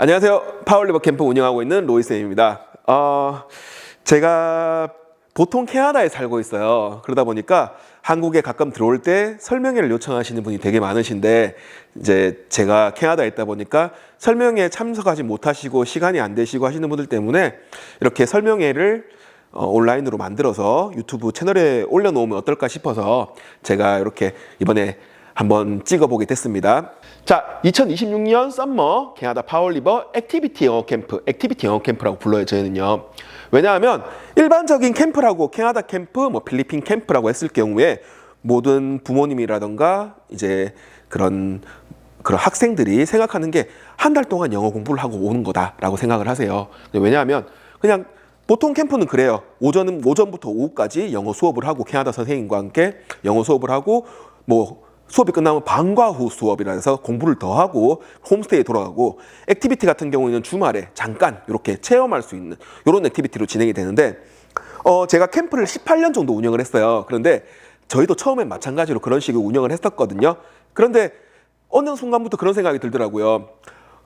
안녕하세요. 파워리버 캠프 운영하고 있는 로이쌤입니다. 제가 보통 캐나다에 살고 있어요. 그러다 보니까 한국에 가끔 들어올 때 설명회를 요청하시는 분이 되게 많으신데, 이제 제가 캐나다에 있다 보니까 설명회에 참석하지 못하시고 시간이 안 되시고 하시는 분들 때문에 이렇게 설명회를 온라인으로 만들어서 유튜브 채널에 올려놓으면 어떨까 싶어서 제가 이렇게 이번에 한번 찍어보게 됐습니다. 자, 2026년 썸머 캐나다 파워리버 액티비티 영어 캠프, 액티비티 영어 캠프라고 불러요, 저희는요. 왜냐하면 일반적인 캠프라고 캐나다 캠프, 필리핀 캠프라고 했을 경우에 모든 부모님이라던가 이제 그런 학생들이 생각하는 게 한 달 동안 영어 공부를 하고 오는 거다라고 생각을 하세요. 왜냐하면 그냥 보통 캠프는 그래요. 오전부터 오후까지 영어 수업을 하고 캐나다 선생님과 함께 영어 수업을 하고 수업이 끝나면 방과 후 수업이라 해서 공부를 더 하고 홈스테이에 돌아가고, 액티비티 같은 경우에는 주말에 잠깐 이렇게 체험할 수 있는 이런 액티비티로 진행이 되는데, 제가 캠프를 18년 정도 운영을 했어요. 그런데 저희도 처음엔 마찬가지로 그런 식으로 운영을 했었거든요. 그런데 어느 순간부터 그런 생각이 들더라고요.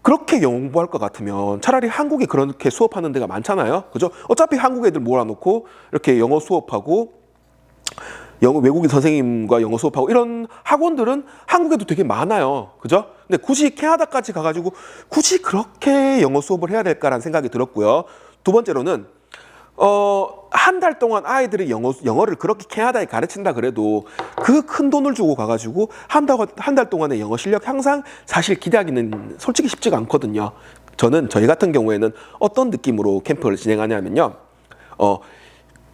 그렇게 영어 공부할 것 같으면 차라리 한국에 그렇게 수업하는 데가 많잖아요. 그죠? 어차피 한국 애들 몰아놓고 이렇게 영어 수업하고 외국인 선생님과 영어 수업하고 이런 학원들은 한국에도 되게 많아요. 그죠? 근데 굳이 캐나다까지 가가지고 굳이 그렇게 영어 수업을 해야 될까라는 생각이 들었고요. 두 번째로는 한 달 동안 아이들이 영어를 그렇게 캐나다에 가르친다 그래도 그 큰 돈을 주고 가가지고 한 달 동안의 영어 실력 향상 사실 기대하기는 솔직히 쉽지가 않거든요. 저희 같은 경우에는 어떤 느낌으로 캠프를 진행하냐면요.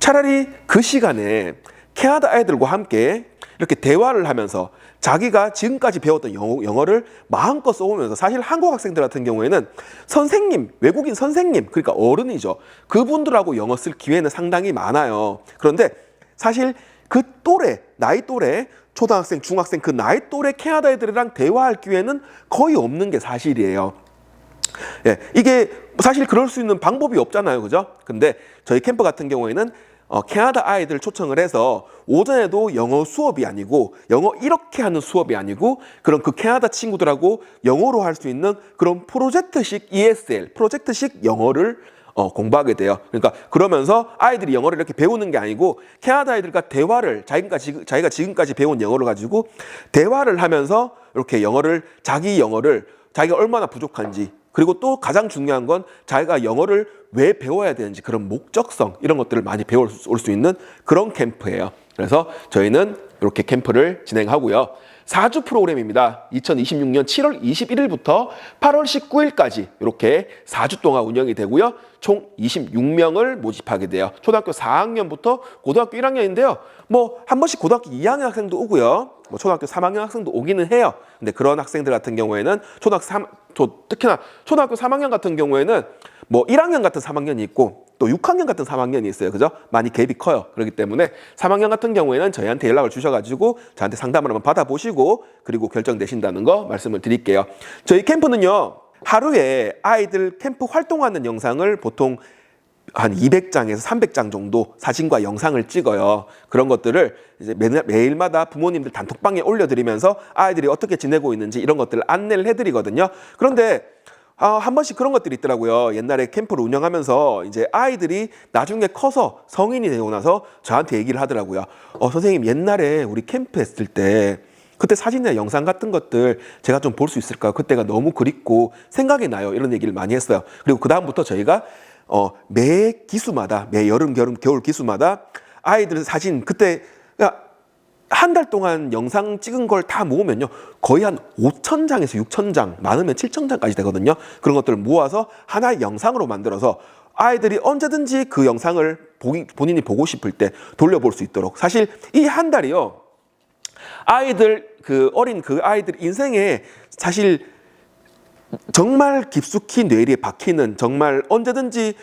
차라리 그 시간에 캐나다 아이들과 함께 이렇게 대화를 하면서 자기가 지금까지 배웠던 영어를 마음껏 써오면서, 사실 한국 학생들 같은 경우에는 외국인 선생님, 그러니까 어른이죠. 그분들하고 영어 쓸 기회는 상당히 많아요. 그런데 사실 그 나이 또래, 초등학생, 중학생 그 나이 또래 캐나다 애들이랑 대화할 기회는 거의 없는 게 사실이에요. 예, 이게 사실 그럴 수 있는 방법이 없잖아요. 그죠? 근데 저희 캠프 같은 경우에는 캐나다 아이들 초청을 해서 오전에도 영어 수업이 아니고 영어 이렇게 하는 수업이 아니고 그런 그 캐나다 친구들하고 영어로 할 수 있는 그런 프로젝트식 ESL, 프로젝트식 영어를 공부하게 돼요. 그러니까 그러면서 아이들이 영어를 이렇게 배우는 게 아니고 캐나다 아이들과 대화를 자기가 지금까지 배운 영어를 가지고 대화를 하면서 이렇게 자기가 얼마나 부족한지, 그리고 또 가장 중요한 건 자기가 영어를 왜 배워야 되는지 그런 목적성, 이런 것들을 많이 배울 수 있는 그런 캠프예요. 그래서 저희는 이렇게 캠프를 진행하고요. 4주 프로그램입니다. 2026년 7월 21일부터 8월 19일까지 이렇게 4주 동안 운영이 되고요. 총 26명을 모집하게 돼요. 초등학교 4학년부터 고등학교 1학년인데요. 한 번씩 고등학교 2학년 학생도 오고요. 초등학교 3학년 학생도 오기는 해요. 근데 그런 학생들 같은 경우에는 특히나 초등학교 3학년 같은 경우에는 1학년 같은 3학년이 있고 또 6학년 같은 3학년이 있어요. 그죠? 많이 갭이 커요. 그렇기 때문에 3학년 같은 경우에는 저희한테 연락을 주셔가지고 저한테 상담을 한번 받아보시고 그리고 결정되신다는 거 말씀을 드릴게요. 저희 캠프는요, 하루에 아이들 캠프 활동하는 영상을 보통 한 200장에서 300장 정도 사진과 영상을 찍어요. 그런 것들을 이제 매일마다 부모님들 단톡방에 올려드리면서 아이들이 어떻게 지내고 있는지 이런 것들을 안내를 해드리거든요. 그런데 한 번씩 그런 것들이 있더라고요. 옛날에 캠프를 운영하면서 이제 아이들이 나중에 커서 성인이 되고 나서 저한테 얘기를 하더라고요. 선생님, 옛날에 우리 캠프 했을 때 그때 사진이나 영상 같은 것들 제가 좀 볼 수 있을까요? 그때가 너무 그립고 생각이 나요. 이런 얘기를 많이 했어요. 그리고 그 다음부터 저희가 매 여름, 겨울 기수마다 아이들 사진, 그때 한 달 동안 영상 찍은 걸 다 모으면요, 거의 한 5,000장에서 6,000장, 많으면 7,000장까지 되거든요. 그런 것들을 모아서 하나의 영상으로 만들어서 아이들이 언제든지 그 영상을 본인이 보고 싶을 때 돌려볼 수 있도록. 사실 이 한 달이요, 어린 그 아이들 인생에 사실 정말 깊숙이 뇌리에 박히는, 정말 언제든지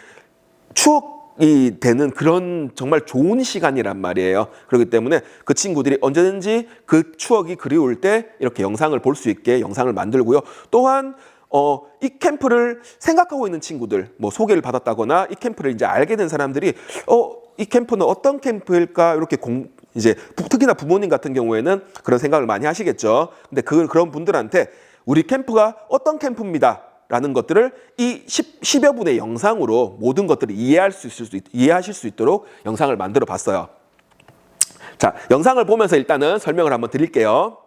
추억이 되는 그런 정말 좋은 시간이란 말이에요. 그렇기 때문에 그 친구들이 언제든지 그 추억이 그리울 때 이렇게 영상을 볼 수 있게 영상을 만들고요. 또한 이 캠프를 생각하고 있는 친구들, 소개를 받았다거나 이 캠프를 이제 알게 된 사람들이 이 캠프는 어떤 캠프일까, 이렇게 이제 특히나 부모님 같은 경우에는 그런 생각을 많이 하시겠죠. 근데 그런 분들한테 우리 캠프가 어떤 캠프입니다, 라는 것들을 이 10여 분의 영상으로 모든 것들을 이해하실 수 있도록 영상을 만들어 봤어요. 자, 영상을 보면서 일단은 설명을 한번 드릴게요.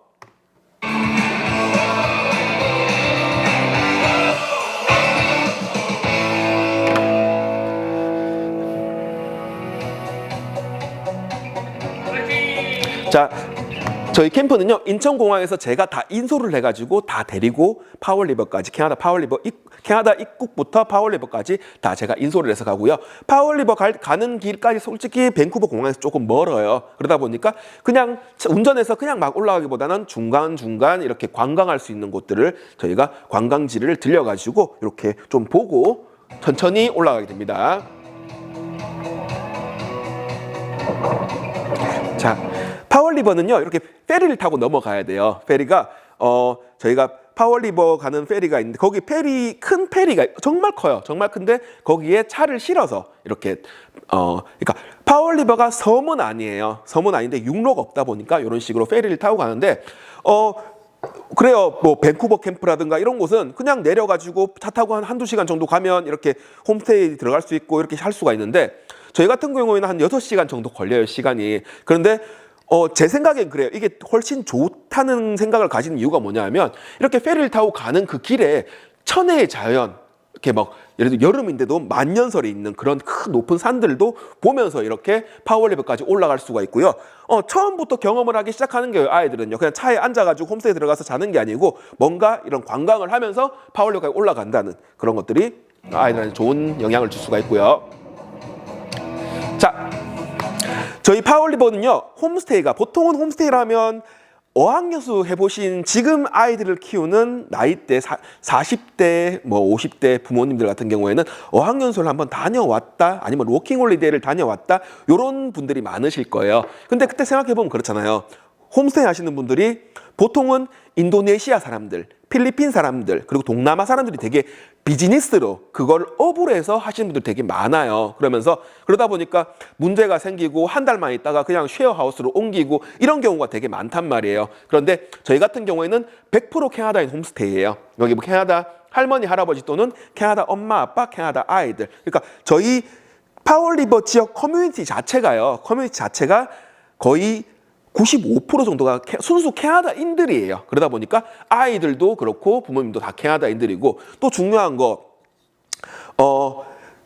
자, 저희 캠프는요, 인천공항에서 제가 다 인솔을 해가지고 다 데리고 파워리버까지, 캐나다 입국부터 파워리버까지 다 제가 인솔을 해서 가고요. 파워리버 가는 길까지 솔직히 밴쿠버 공항에서 조금 멀어요. 그러다 보니까 그냥 운전해서 그냥 막 올라가기보다는 중간중간 이렇게 관광할 수 있는 곳들을 저희가 관광지를 들려가지고 이렇게 좀 보고 천천히 올라가게 됩니다. 자, 파워리버는요, 이렇게 페리를 타고 넘어가야 돼요. 페리가 저희가 파워리버 가는 페리가 있는데 거기 큰 페리가 정말 커요. 정말 큰데 거기에 차를 실어서 이렇게 그러니까 파워리버가 섬은 아니에요. 섬은 아닌데 육로가 없다 보니까 이런 식으로 페리를 타고 가는데 그래요. 뭐 밴쿠버 캠프라든가 이런 곳은 그냥 내려가지고 차 타고 한두 시간 정도 가면 이렇게 홈스테이 들어갈 수 있고 이렇게 할 수가 있는데 저희 같은 경우에는 한 6시간 정도 걸려요, 시간이. 그런데 제 생각엔 그래요. 이게 훨씬 좋다는 생각을 가진 이유가 뭐냐 하면 이렇게 페리를 타고 가는 그 길에 천혜의 자연, 이렇게 막 예를 들어 여름인데도 만년설이 있는 그런 큰 높은 산들도 보면서 이렇게 파워리버까지 올라갈 수가 있고요. 처음부터 경험을 하기 시작하는 게 아이들은요. 그냥 차에 앉아가지고 홈스테이 들어가서 자는 게 아니고 뭔가 이런 관광을 하면서 파워리버까지 올라간다는 그런 것들이 아이들한테 좋은 영향을 줄 수가 있고요. 자, 저희 파워리버는요, 홈스테이가 보통은 홈스테이라면 어학연수 해보신 지금 아이들을 키우는 나이대 40대, 뭐 50대 부모님들 같은 경우에는 어학연수를 한번 다녀왔다, 아니면 워킹홀리데이를 다녀왔다, 이런 분들이 많으실 거예요. 근데 그때 생각해보면 그렇잖아요. 홈스테이 하시는 분들이 보통은 인도네시아 사람들, 필리핀 사람들, 그리고 동남아 사람들이 되게 비즈니스로 그걸 업으로 해서 하시는 분들 되게 많아요. 그러다 보니까 문제가 생기고 한 달만 있다가 그냥 쉐어하우스로 옮기고 이런 경우가 되게 많단 말이에요. 그런데 저희 같은 경우에는 100% 캐나다인 홈스테이예요. 여기 뭐 캐나다 할머니, 할아버지 또는 캐나다 엄마, 아빠, 캐나다 아이들. 그러니까 저희 파워리버 지역 커뮤니티 자체가 거의 95% 정도가 순수 캐나다인들이에요. 그러다 보니까 아이들도 그렇고 부모님도 다 캐나다인들이고, 또 중요한 거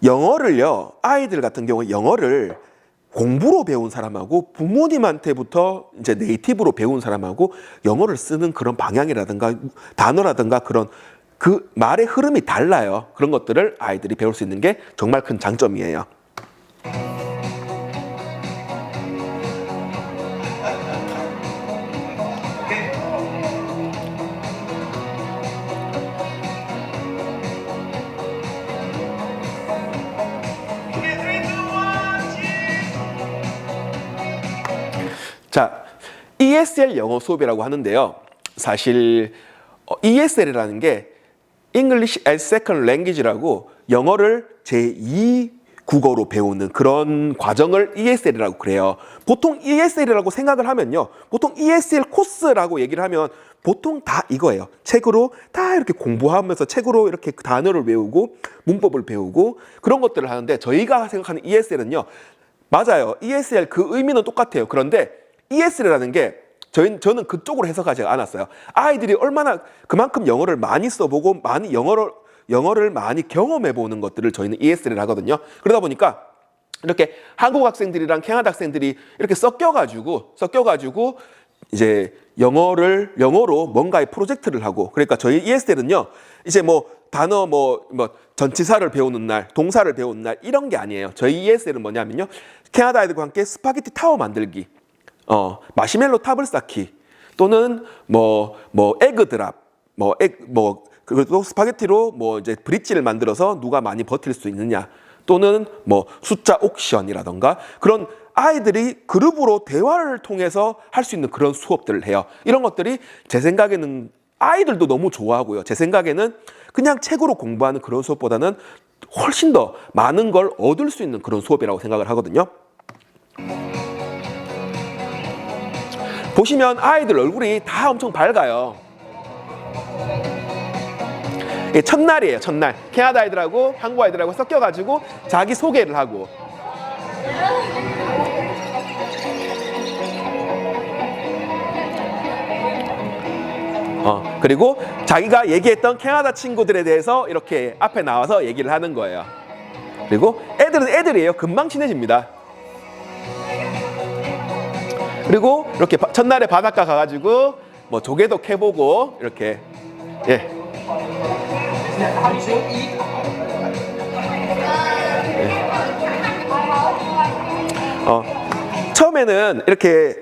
영어를요, 아이들 같은 경우에 영어를 공부로 배운 사람하고 부모님한테부터 이제 네이티브로 배운 사람하고 영어를 쓰는 그런 방향이라든가 단어라든가 그런 그 말의 흐름이 달라요. 그런 것들을 아이들이 배울 수 있는 게 정말 큰 장점이에요. 자, ESL 영어 수업이라고 하는데요. 사실 ESL이라는 게 English as Second Language라고 영어를 제2 국어로 배우는 그런 과정을 ESL이라고 그래요. 보통 ESL이라고 생각을 하면요. 보통 ESL 코스라고 얘기를 하면 보통 다 이거예요. 책으로 다 이렇게 공부하면서 책으로 이렇게 단어를 외우고 문법을 배우고 그런 것들을 하는데, 저희가 생각하는 ESL은요. 맞아요. ESL 그 의미는 똑같아요. 그런데 ESL이라는 게 저는 그쪽으로 해석하지 않았어요. 아이들이 얼마나 그만큼 영어를 많이 써보고 많이 영어를 많이 경험해보는 것들을 저희는 ESL을 하거든요. 그러다 보니까 이렇게 한국 학생들이랑 캐나다 학생들이 이렇게 섞여가지고 이제 영어로 뭔가의 프로젝트를 하고, 그러니까 저희 ESL은요, 이제 뭐 단어 뭐 전치사를 배우는 날, 동사를 배우는 날 이런 게 아니에요. 저희 ESL은 뭐냐면요, 캐나다 아이들과 함께 스파게티 타워 만들기, 마시멜로 탑을 쌓기, 또는 에그 드랍, 그리고 스파게티로 이제 브릿지를 만들어서 누가 많이 버틸 수 있느냐, 또는 숫자 옥션이라던가 그런 아이들이 그룹으로 대화를 통해서 할 수 있는 그런 수업들을 해요. 이런 것들이 제 생각에는 아이들도 너무 좋아하고요. 제 생각에는 그냥 책으로 공부하는 그런 수업보다는 훨씬 더 많은 걸 얻을 수 있는 그런 수업이라고 생각을 하거든요. 보시면 아이들 얼굴이 다 엄청 밝아요. 이게 첫날이에요, 첫날. 캐나다 아이들하고 한국 아이들하고 섞여가지고 자기 소개를 하고. 그리고 자기가 얘기했던 캐나다 친구들에 대해서 이렇게 앞에 나와서 얘기를 하는 거예요. 그리고 애들은 애들이에요. 금방 친해집니다. 그리고 이렇게 첫날에 바닷가 가가지고 뭐 조개도 캐보고 이렇게 예. 처음에는 이렇게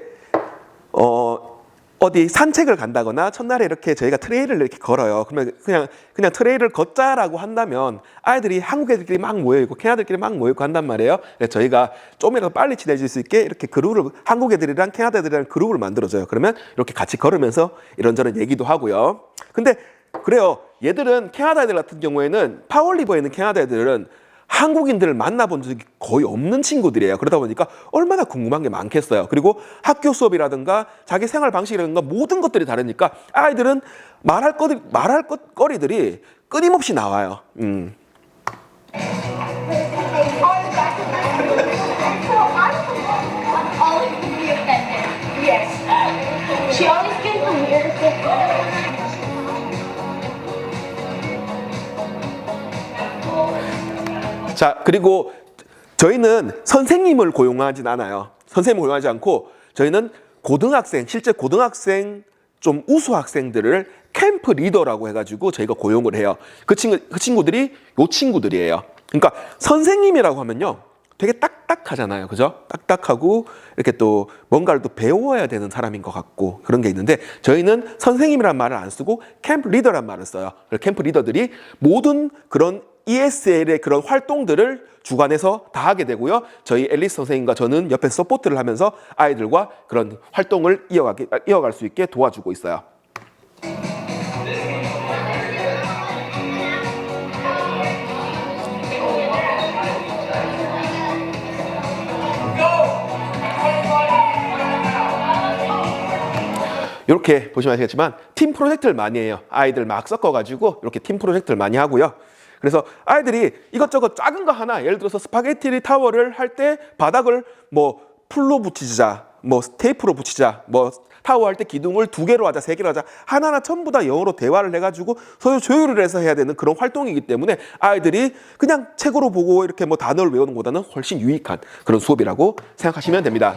어디 산책을 간다거나 첫날에 이렇게 저희가 트레일을 이렇게 걸어요. 그러면 그냥 트레일을 걷자라고 한다면 아이들이 한국 애들끼리 막 모여 있고 캐나다들끼리 막 모여 있고 한단 말이에요. 그래서 저희가 좀이라도 빨리 친해질 수 있게 이렇게 그룹을 한국 애들이랑 캐나다 애들이랑 그룹을 만들어줘요. 그러면 이렇게 같이 걸으면서 이런저런 얘기도 하고요. 근데 그래요. 얘들은 캐나다 애들 같은 경우에는 파월리버에 있는 캐나다 애들은 한국인들을 만나본 적이 거의 없는 친구들이에요. 그러다 보니까 얼마나 궁금한 게 많겠어요. 그리고 학교 수업이라든가 자기 생활 방식이라든가 모든 것들이 다르니까 아이들은 말할 거리들이 끊임없이 나와요. 자, 그리고 저희는 선생님을 고용하진 않아요. 선생님을 고용하지 않고 저희는 고등학생, 실제 고등학생 좀 우수 학생들을 캠프 리더라고 해가지고 저희가 고용을 해요. 그 친구들이 요 친구들이에요. 그러니까 선생님이라고 하면요. 되게 딱딱하잖아요. 그죠? 딱딱하고 이렇게 또 뭔가를 또 배워야 되는 사람인 것 같고 그런 게 있는데 저희는 선생님이란 말을 안 쓰고 캠프 리더란 말을 써요. 캠프 리더들이 모든 그런 ESL의 그런 활동들을 주관해서 다 하게 되고요. 저희 앨리스 선생님과 저는 옆에 서포트를 하면서 아이들과 그런 활동을 이어갈 수 있게 도와주고 있어요. 이렇게 보시면 아시겠지만 팀 프로젝트를 많이 해요. 아이들 막 섞어가지고 이렇게 팀 프로젝트를 많이 하고요. 그래서 아이들이 이것저것 작은 거 하나, 예를 들어서 스파게티 타워를 할 때 바닥을 뭐 풀로 붙이자, 뭐 테이프로 붙이자, 뭐 타워 할 때 기둥을 2개로 하자, 3개로 하자, 하나하나 전부 다 영어로 대화를 해가지고 서로 조율을 해서 해야 되는 그런 활동이기 때문에 아이들이 그냥 책으로 보고 이렇게 뭐 단어를 외우는 것보다는 훨씬 유익한 그런 수업이라고 생각하시면 됩니다.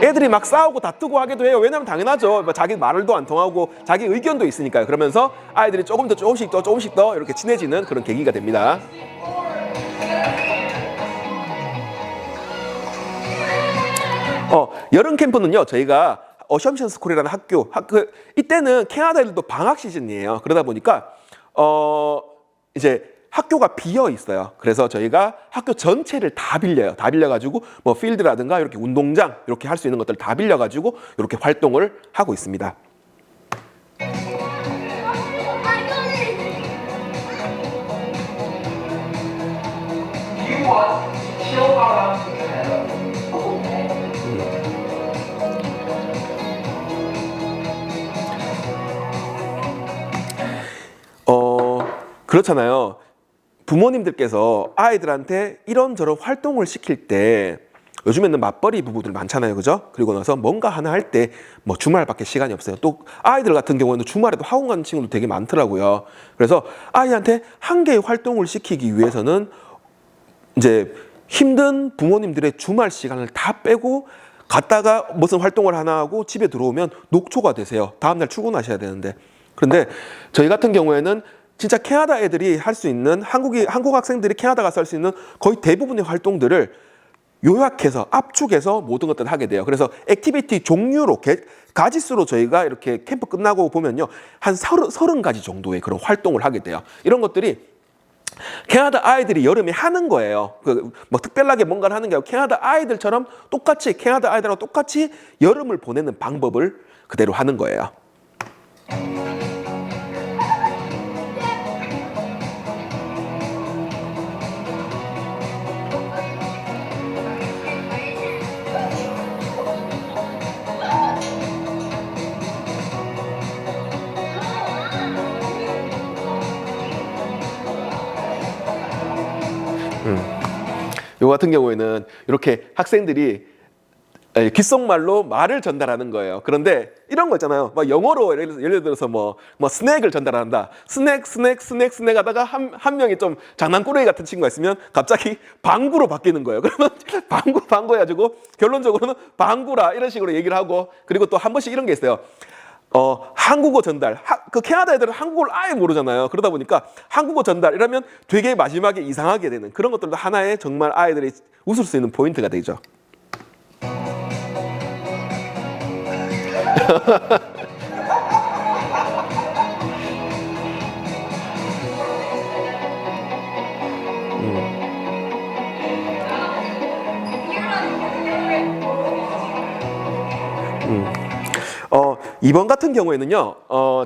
애들이 막 싸우고 다투고 하기도 해요. 왜냐면 당연하죠. 자기 말을도 안 통하고 자기 의견도 있으니까요. 그러면서 아이들이 조금씩 더 이렇게 친해지는 그런 계기가 됩니다. 여름 캠프는요. 저희가 어셈션 스쿨이라는 학교 이때는 캐나다 애들도 방학 시즌이에요. 그러다 보니까 이제 학교가 비어 있어요. 그래서 저희가 학교 전체를 다 빌려요. 다 빌려가지고 뭐 필드라든가 이렇게 운동장 이렇게 할 수 있는 것들 다 빌려가지고 이렇게 활동을 하고 있습니다. 그렇잖아요. 부모님들께서 아이들한테 이런저런 활동을 시킬 때 요즘에는 맞벌이 부부들 많잖아요. 그죠? 그리고 나서 뭔가 하나 할 때 뭐 주말밖에 시간이 없어요. 또 아이들 같은 경우에는 주말에도 학원 가는 친구들 되게 많더라고요. 그래서 아이한테 한 개의 활동을 시키기 위해서는 이제 힘든 부모님들의 주말 시간을 다 빼고 갔다가 무슨 활동을 하나 하고 집에 들어오면 녹초가 되세요. 다음날 출근하셔야 되는데. 그런데 저희 같은 경우에는 진짜 캐나다 애들이 할 수 있는 한국 학생들이 캐나다 가서 할 수 있는 거의 대부분의 활동들을 요약해서 압축해서 모든 것들을 하게 돼요. 그래서 액티비티 종류로 가지수로 저희가 이렇게 캠프 끝나고 보면요. 한 30가지 정도의 그런 활동을 하게 돼요. 이런 것들이 캐나다 아이들이 여름에 하는 거예요. 뭐 특별하게 뭔가를 하는 게 아니고 캐나다 아이들처럼 똑같이 캐나다 아이들하고 똑같이 여름을 보내는 방법을 그대로 하는 거예요. 요 같은 경우에는 이렇게 학생들이 귓속말로 말을 전달하는 거예요. 그런데 이런 거 있잖아요. 막 영어로 예를 들어서 뭐 스낵을 전달한다. 스낵 하다가 한 명이 좀 장난꾸러기 같은 친구가 있으면 갑자기 방구로 바뀌는 거예요. 그러면 방구 해가지고 결론적으로는 방구라 이런 식으로 얘기를 하고, 그리고 또 한 번씩 이런 게 있어요. 한국어 전달. 그 캐나다 애들은 한국어를 아예 모르잖아요. 그러다 보니까 한국어 전달 이러면 되게 마지막에 이상하게 되는 그런 것들도 하나의 정말 아이들이 웃을 수 있는 포인트가 되죠. 이번 같은 경우에는요,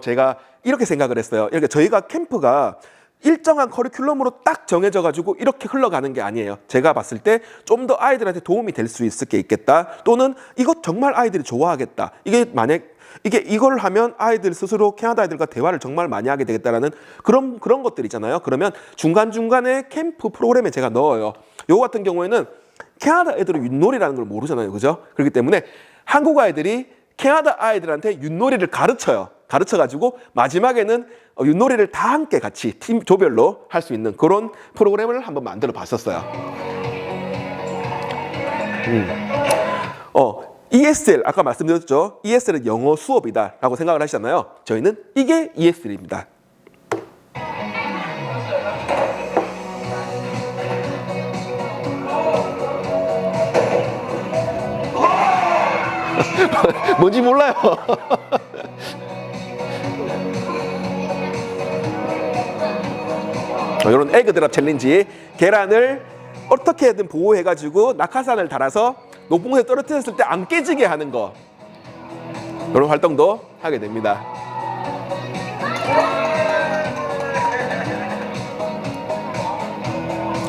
제가 이렇게 생각을 했어요. 이렇게 저희가 캠프가 일정한 커리큘럼으로 딱 정해져가지고 이렇게 흘러가는 게 아니에요. 제가 봤을 때 좀 더 아이들한테 도움이 될 수 있을 게 있겠다. 또는 이것 정말 아이들이 좋아하겠다. 이걸 하면 아이들 스스로 캐나다 아이들과 대화를 정말 많이 하게 되겠다라는 그런 것들 있잖아요. 그러면 중간중간에 캠프 프로그램에 제가 넣어요. 요거 같은 경우에는 캐나다 애들은 윷놀이라는 걸 모르잖아요. 그죠? 그렇기 때문에 한국 아이들이 캐나다 아이들한테 윷놀이를 가르쳐요. 가르쳐가지고 마지막에는 윷놀이를 다 함께 같이 팀 조별로 할 수 있는 그런 프로그램을 한번 만들어 봤었어요. ESL 아까 말씀드렸죠. ESL은 영어 수업이다 라고 생각을 하시잖아요. 저희는 이게 ESL입니다. 뭔지 몰라요. 이런 에그 드랍 챌린지, 계란을 어떻게든 보호해가지고 낙하산을 달아서 높은 곳에 떨어뜨렸을 때 안 깨지게 하는 거, 이런 활동도 하게 됩니다.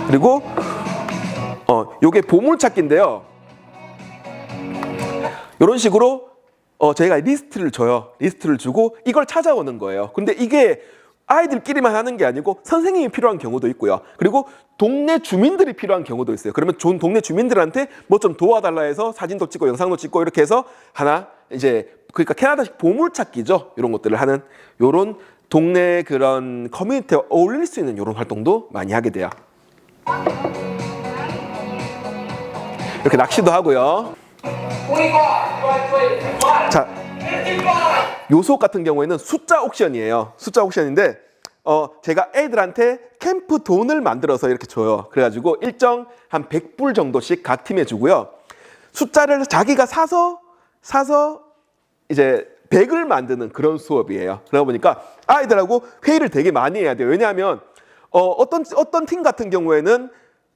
그리고 요게 보물찾기인데요. 이런 식으로 저희가 리스트를 줘요. 리스트를 주고 이걸 찾아오는 거예요. 근데 이게 아이들끼리만 하는 게 아니고 선생님이 필요한 경우도 있고요. 그리고 동네 주민들이 필요한 경우도 있어요. 그러면 동네 주민들한테 뭐 좀 도와달라 해서 사진도 찍고 영상도 찍고 이렇게 해서 하나 이제 그러니까 캐나다식 보물찾기죠. 이런 것들을 하는 이런 동네 그런 커뮤니티에 어울릴 수 있는 이런 활동도 많이 하게 돼요. 이렇게 낚시도 하고요. 자, 요 수업 같은 경우에는 숫자 옥션이에요. 숫자 옥션인데 제가 애들한테 캠프 돈을 만들어서 이렇게 줘요. 그래가지고 일정 한 100불 정도씩 각 팀에 주고요. 숫자를 자기가 사서 이제 100을 만드는 그런 수업이에요. 그러다 보니까 아이들하고 회의를 되게 많이 해야 돼요. 왜냐하면 어떤 팀 같은 경우에는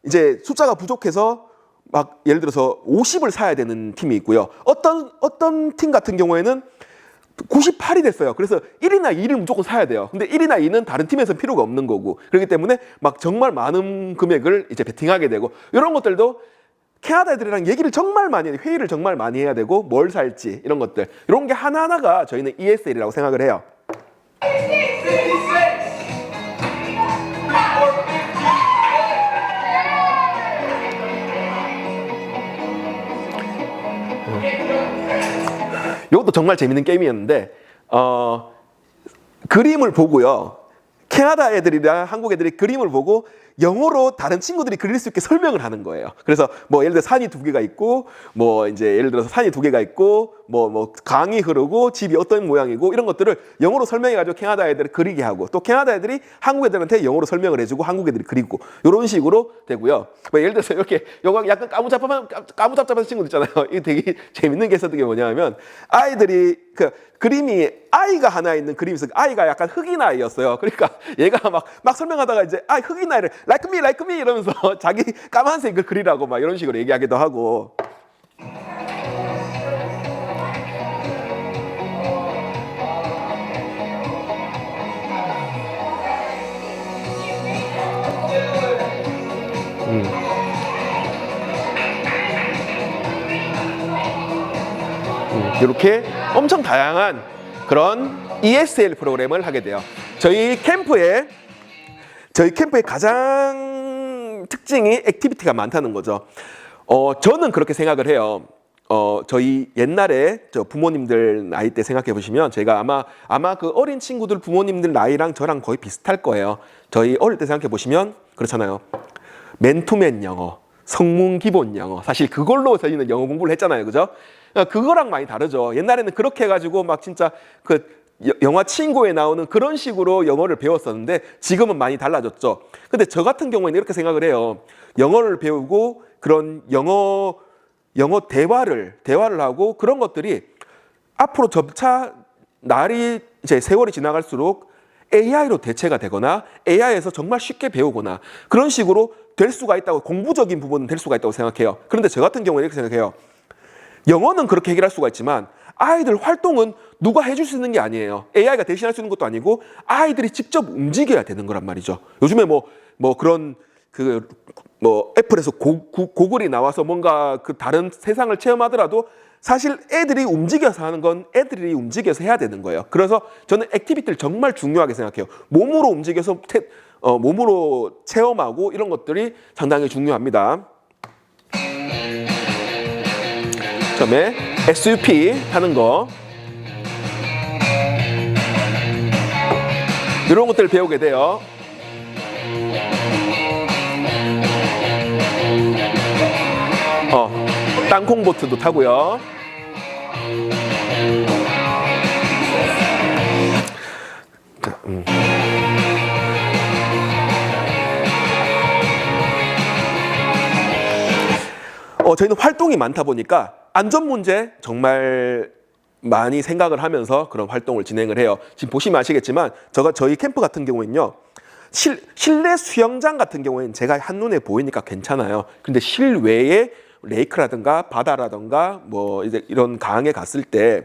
이제 숫자가 부족해서 막 예를 들어서 50을 사야 되는 팀이 있고요. 어떤 팀 같은 경우에는 98이 됐어요. 그래서 1이나 2를 무조건 사야 돼요. 근데 1이나 2는 다른 팀에서 필요가 없는 거고, 그렇기 때문에 막 정말 많은 금액을 이제 베팅하게 되고, 이런 것들도 캐나다 애들이랑 얘기를 정말 많이 해요. 회의를 정말 많이 해야 되고, 뭘 살지 이런 것들, 이런 게 하나하나가 저희는 ESL이라고 생각을 해요. 이것도 정말 재밌는 게임이었는데 그림을 보고요. 캐나다 애들이랑 한국 애들이 그림을 보고 영어로 다른 친구들이 그릴 수 있게 설명을 하는 거예요. 그래서 뭐 예를 들어 산이 2개가 있고, 뭐 이제 예를 들어서 산이 2개가 있고, 뭐 강이 흐르고 집이 어떤 모양이고, 이런 것들을 영어로 설명해가지고 캐나다 애들을 그리게 하고, 또 캐나다 애들이 한국 애들한테 영어로 설명을 해주고 한국 애들이 그리고, 이런 식으로 되고요. 뭐 예를 들어서 이렇게 요거 약간 까무잡잡한 친구들 있잖아요. 이게 되게 재밌는 게 있었던 게 뭐냐면, 아이들이 그림이 아이가 하나 있는 그림이 있어요. 아이가 약간 흑인 아이였어요. 그러니까 얘가 막 설명하다가 이제 흑인 아이를 like me 이러면서 자기 까만색을 그리라고 막 이런 식으로 얘기하기도 하고. 이렇게 엄청 다양한 그런 ESL 프로그램을 하게 돼요. 저희 캠프의 가장 특징이 액티비티가 많다는 거죠. 저는 그렇게 생각을 해요. 저희 옛날에 저 부모님들 나이 때 생각해 보시면 제가 아마 그 어린 친구들 부모님들 나이랑 저랑 거의 비슷할 거예요. 저희 어릴 때 생각해 보시면 그렇잖아요. 맨투맨 영어, 성문 기본 영어. 사실 그걸로 저희는 영어 공부를 했잖아요. 그죠? 그거랑 많이 다르죠. 옛날에는 그렇게 해가지고 막 진짜 그 영화 친구에 나오는 그런 식으로 영어를 배웠었는데 지금은 많이 달라졌죠. 근데 저 같은 경우에는 이렇게 생각을 해요. 영어를 배우고 그런 영어 대화를 하고 그런 것들이 앞으로 점차 날이 이제 세월이 지나갈수록 AI로 대체가 되거나 AI에서 정말 쉽게 배우거나 그런 식으로 될 수가 있다고, 공부적인 부분은 될 수가 있다고 생각해요. 그런데 저 같은 경우는 이렇게 생각해요. 영어는 그렇게 해결할 수가 있지만 아이들 활동은 누가 해줄 수 있는 게 아니에요. AI가 대신할 수 있는 것도 아니고 아이들이 직접 움직여야 되는 거란 말이죠. 요즘에 뭐 그런 애플에서 고글이 나와서 뭔가 그 다른 세상을 체험하더라도 사실 애들이 움직여서 하는 건 애들이 움직여서 해야 되는 거예요. 그래서 저는 액티비티를 정말 중요하게 생각해요. 몸으로 움직여서 몸으로 체험하고 이런 것들이 상당히 중요합니다. 처음에 SUP 하는 거 이런 것들을 배우게 돼요. 땅콩 보트도 타고요. 저희는 활동이 많다 보니까 안전 문제 정말 많이 생각을 하면서 그런 활동을 진행을 해요. 지금 보시면 아시겠지만 저희 캠프 같은 경우에는요. 실내 수영장 같은 경우에는 제가 한눈에 보이니까 괜찮아요. 근데 실외에 레이크라든가 바다라든가 뭐 이제 이런 강에 갔을 때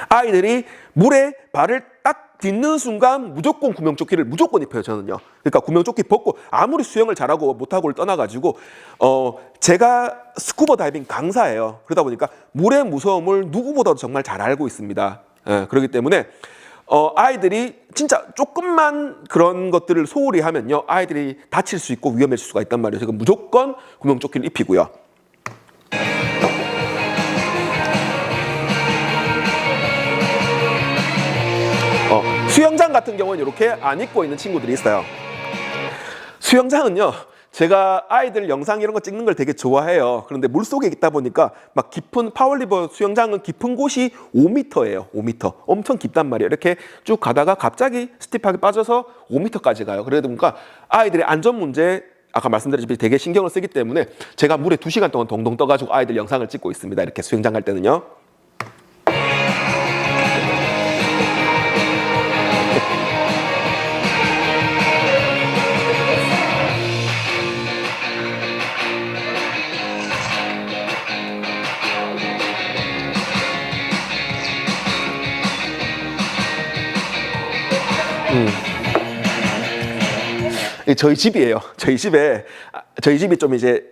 아이들이 물에 발을 딱 딛는 순간 무조건 구명조끼를 무조건 입혀요. 저는요. 그러니까 구명조끼 벗고 아무리 수영을 잘하고 못하고를 떠나가지고 제가 스쿠버 다이빙 강사예요. 그러다 보니까 물의 무서움을 누구보다도 정말 잘 알고 있습니다. 그렇기 때문에 아이들이 진짜 조금만 그런 것들을 소홀히 하면요, 아이들이 다칠 수 있고 위험해질 수가 있단 말이에요. 그러니까 무조건 구명조끼를 입히고요. 수영장 같은 경우는 이렇게 안 입고 있는 친구들이 있어요. 수영장은요, 제가 아이들 영상 이런 거 찍는 걸 되게 좋아해요. 그런데 물속에 있다 보니까 막 깊은 파워리버 수영장은 깊은 곳이 5m예요. 5m. 엄청 깊단 말이에요. 이렇게 쭉 가다가 갑자기 스티프하게 빠져서 5m까지 가요. 그러다 보니까 아이들의 안전 문제, 아까 말씀드렸듯이 되게 신경을 쓰기 때문에 제가 물에 2시간 동안 동동 떠가지고 아이들 영상을 찍고 있습니다. 이렇게 수영장 갈 때는요. 저희 집이에요. 저희 집이 좀 이제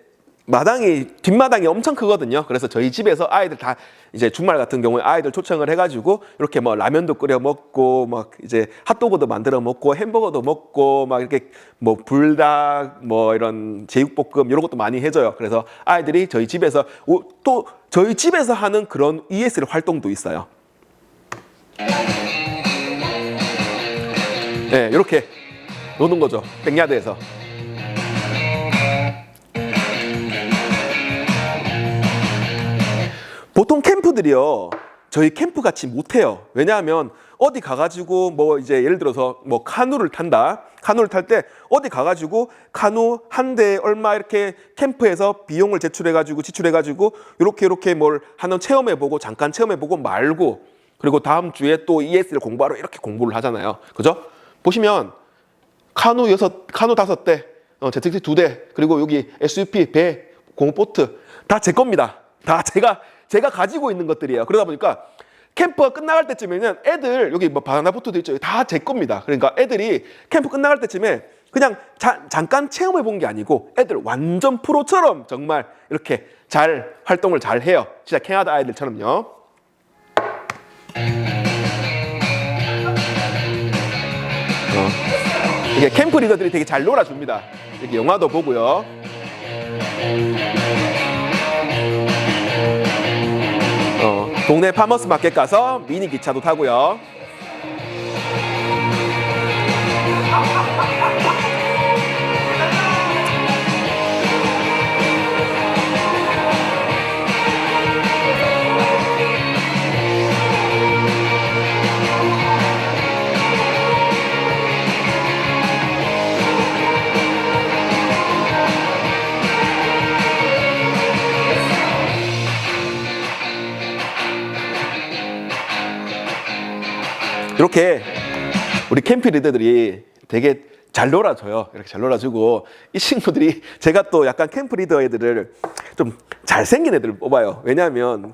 뒷마당이 엄청 크거든요. 그래서 저희 집에서 아이들 다 이제 주말 같은 경우에 아이들 초청을 해가지고 이렇게 뭐 라면도 끓여 먹고 막 이제 핫도그도 만들어 먹고 햄버거도 먹고 막 이렇게 뭐 불닭 뭐 이런 제육볶음 이런 것도 많이 해줘요. 그래서 아이들이 저희 집에서 또 저희 집에서 하는 그런 ESL 활동도 있어요. 네, 이렇게 노는 거죠. 백야드에서. 보통 캠프들이요, 저희 캠프 같이 못해요. 왜냐하면 어디 가가지고 뭐 이제 예를 들어서 뭐 카누를 탄다. 카누를 탈 때 어디 가가지고 카누 한 대에 얼마 이렇게 캠프에서 비용을 지출해가지고 이렇게 뭘 하는 체험해보고 잠깐 체험해보고 말고, 그리고 다음 주에 또 ES를 공부하러 이렇게 공부를 하잖아요. 그죠? 보시면 카누 5대, 제트기 2대, 그리고 여기 SUP, 배, 공보트 다 제 겁니다. 다 제가 가지고 있는 것들이에요. 그러다 보니까 캠프가 끝나갈 때쯤에는 애들 여기 뭐 바나나 보트도 있죠. 다 제 겁니다. 그러니까 애들이 캠프 끝나갈 때쯤에 그냥 잠깐 체험해 본 게 아니고 애들 완전 프로처럼 정말 이렇게 잘 활동을 잘 해요. 진짜 캐나다 아이들처럼요. 이게 캠프 리더들이 되게 잘 놀아줍니다. 이렇게 영화도 보고요. 동네 파머스 마켓 가서 미니 기차도 타고요. 이렇게 우리 캠프 리더들이 되게 잘 놀아줘요. 이렇게 잘 놀아주고, 이 친구들이 제가 또 약간 캠프 리더 애들을 좀 잘생긴 애들을 뽑아요. 왜냐하면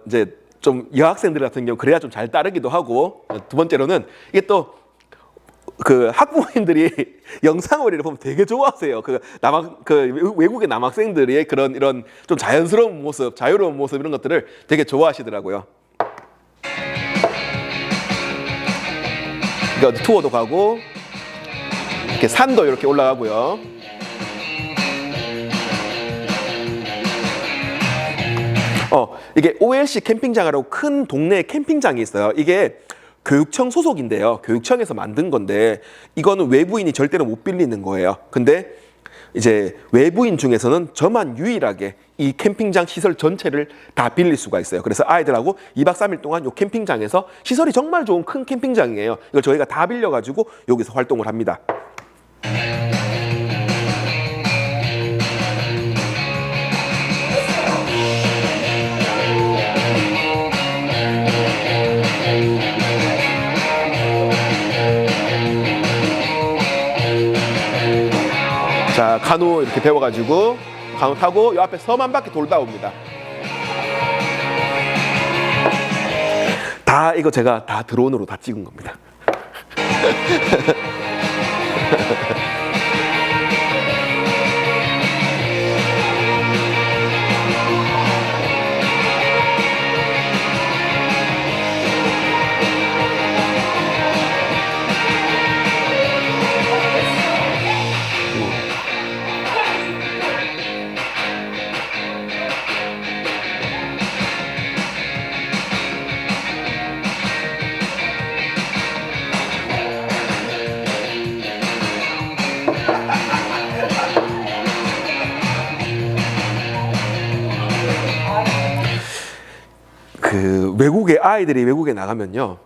이제 좀 여학생들 같은 경우 그래야 좀 잘 따르기도 하고, 두 번째로는 이게 또 그 학부모님들이 영상을 보면 되게 좋아하세요. 그 외국의 남학생들의 그런 이런 좀 자연스러운 모습, 자유로운 모습 이런 것들을 되게 좋아하시더라고요. 투어도 가고 이렇게 산도 이렇게 올라가고요. 이게 OLC 캠핑장이라고 큰 동네 캠핑장이 있어요. 이게 교육청 소속인데요. 교육청에서 만든 건데 이거는 외부인이 절대로 못 빌리는 거예요. 근데 이제 외부인 중에서는 저만 유일하게 이 캠핑장 시설 전체를 다 빌릴 수가 있어요. 그래서 아이들하고 2박 3일 동안 이 캠핑장에서, 시설이 정말 좋은 큰 캠핑장이에요. 이걸 저희가 다 빌려가지고 여기서 활동을 합니다. 자, 카누 이렇게 배워가지고 카누 타고 이 앞에 섬 한 바퀴 돌다 옵니다. 다 이거 제가 다 드론으로 다 찍은 겁니다. 그 외국의 아이들이 외국에 나가면요,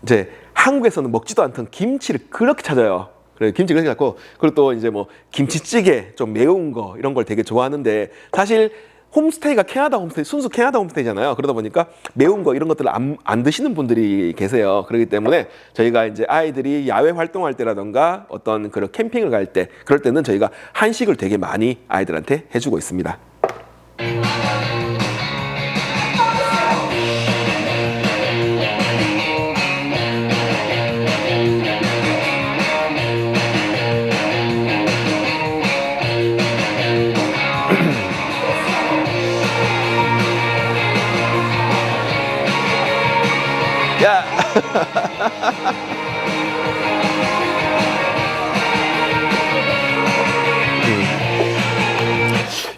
이제 한국에서는 먹지도 않던 김치를 그렇게 찾아요. 그래, 김치 그렇게 갖고, 그리고 또 이제 뭐 김치찌개 좀 매운 거 이런 걸 되게 좋아하는데, 사실 홈스테이가 캐나다 홈스테이, 순수 캐나다 홈스테이잖아요. 그러다 보니까 매운 거 이런 것들을 안 드시는 분들이 계세요. 그렇기 때문에 저희가 이제 아이들이 야외 활동할 때라던가 어떤 그런 캠핑을 갈 때, 그럴 때는 저희가 한식을 되게 많이 아이들한테 해주고 있습니다. 야!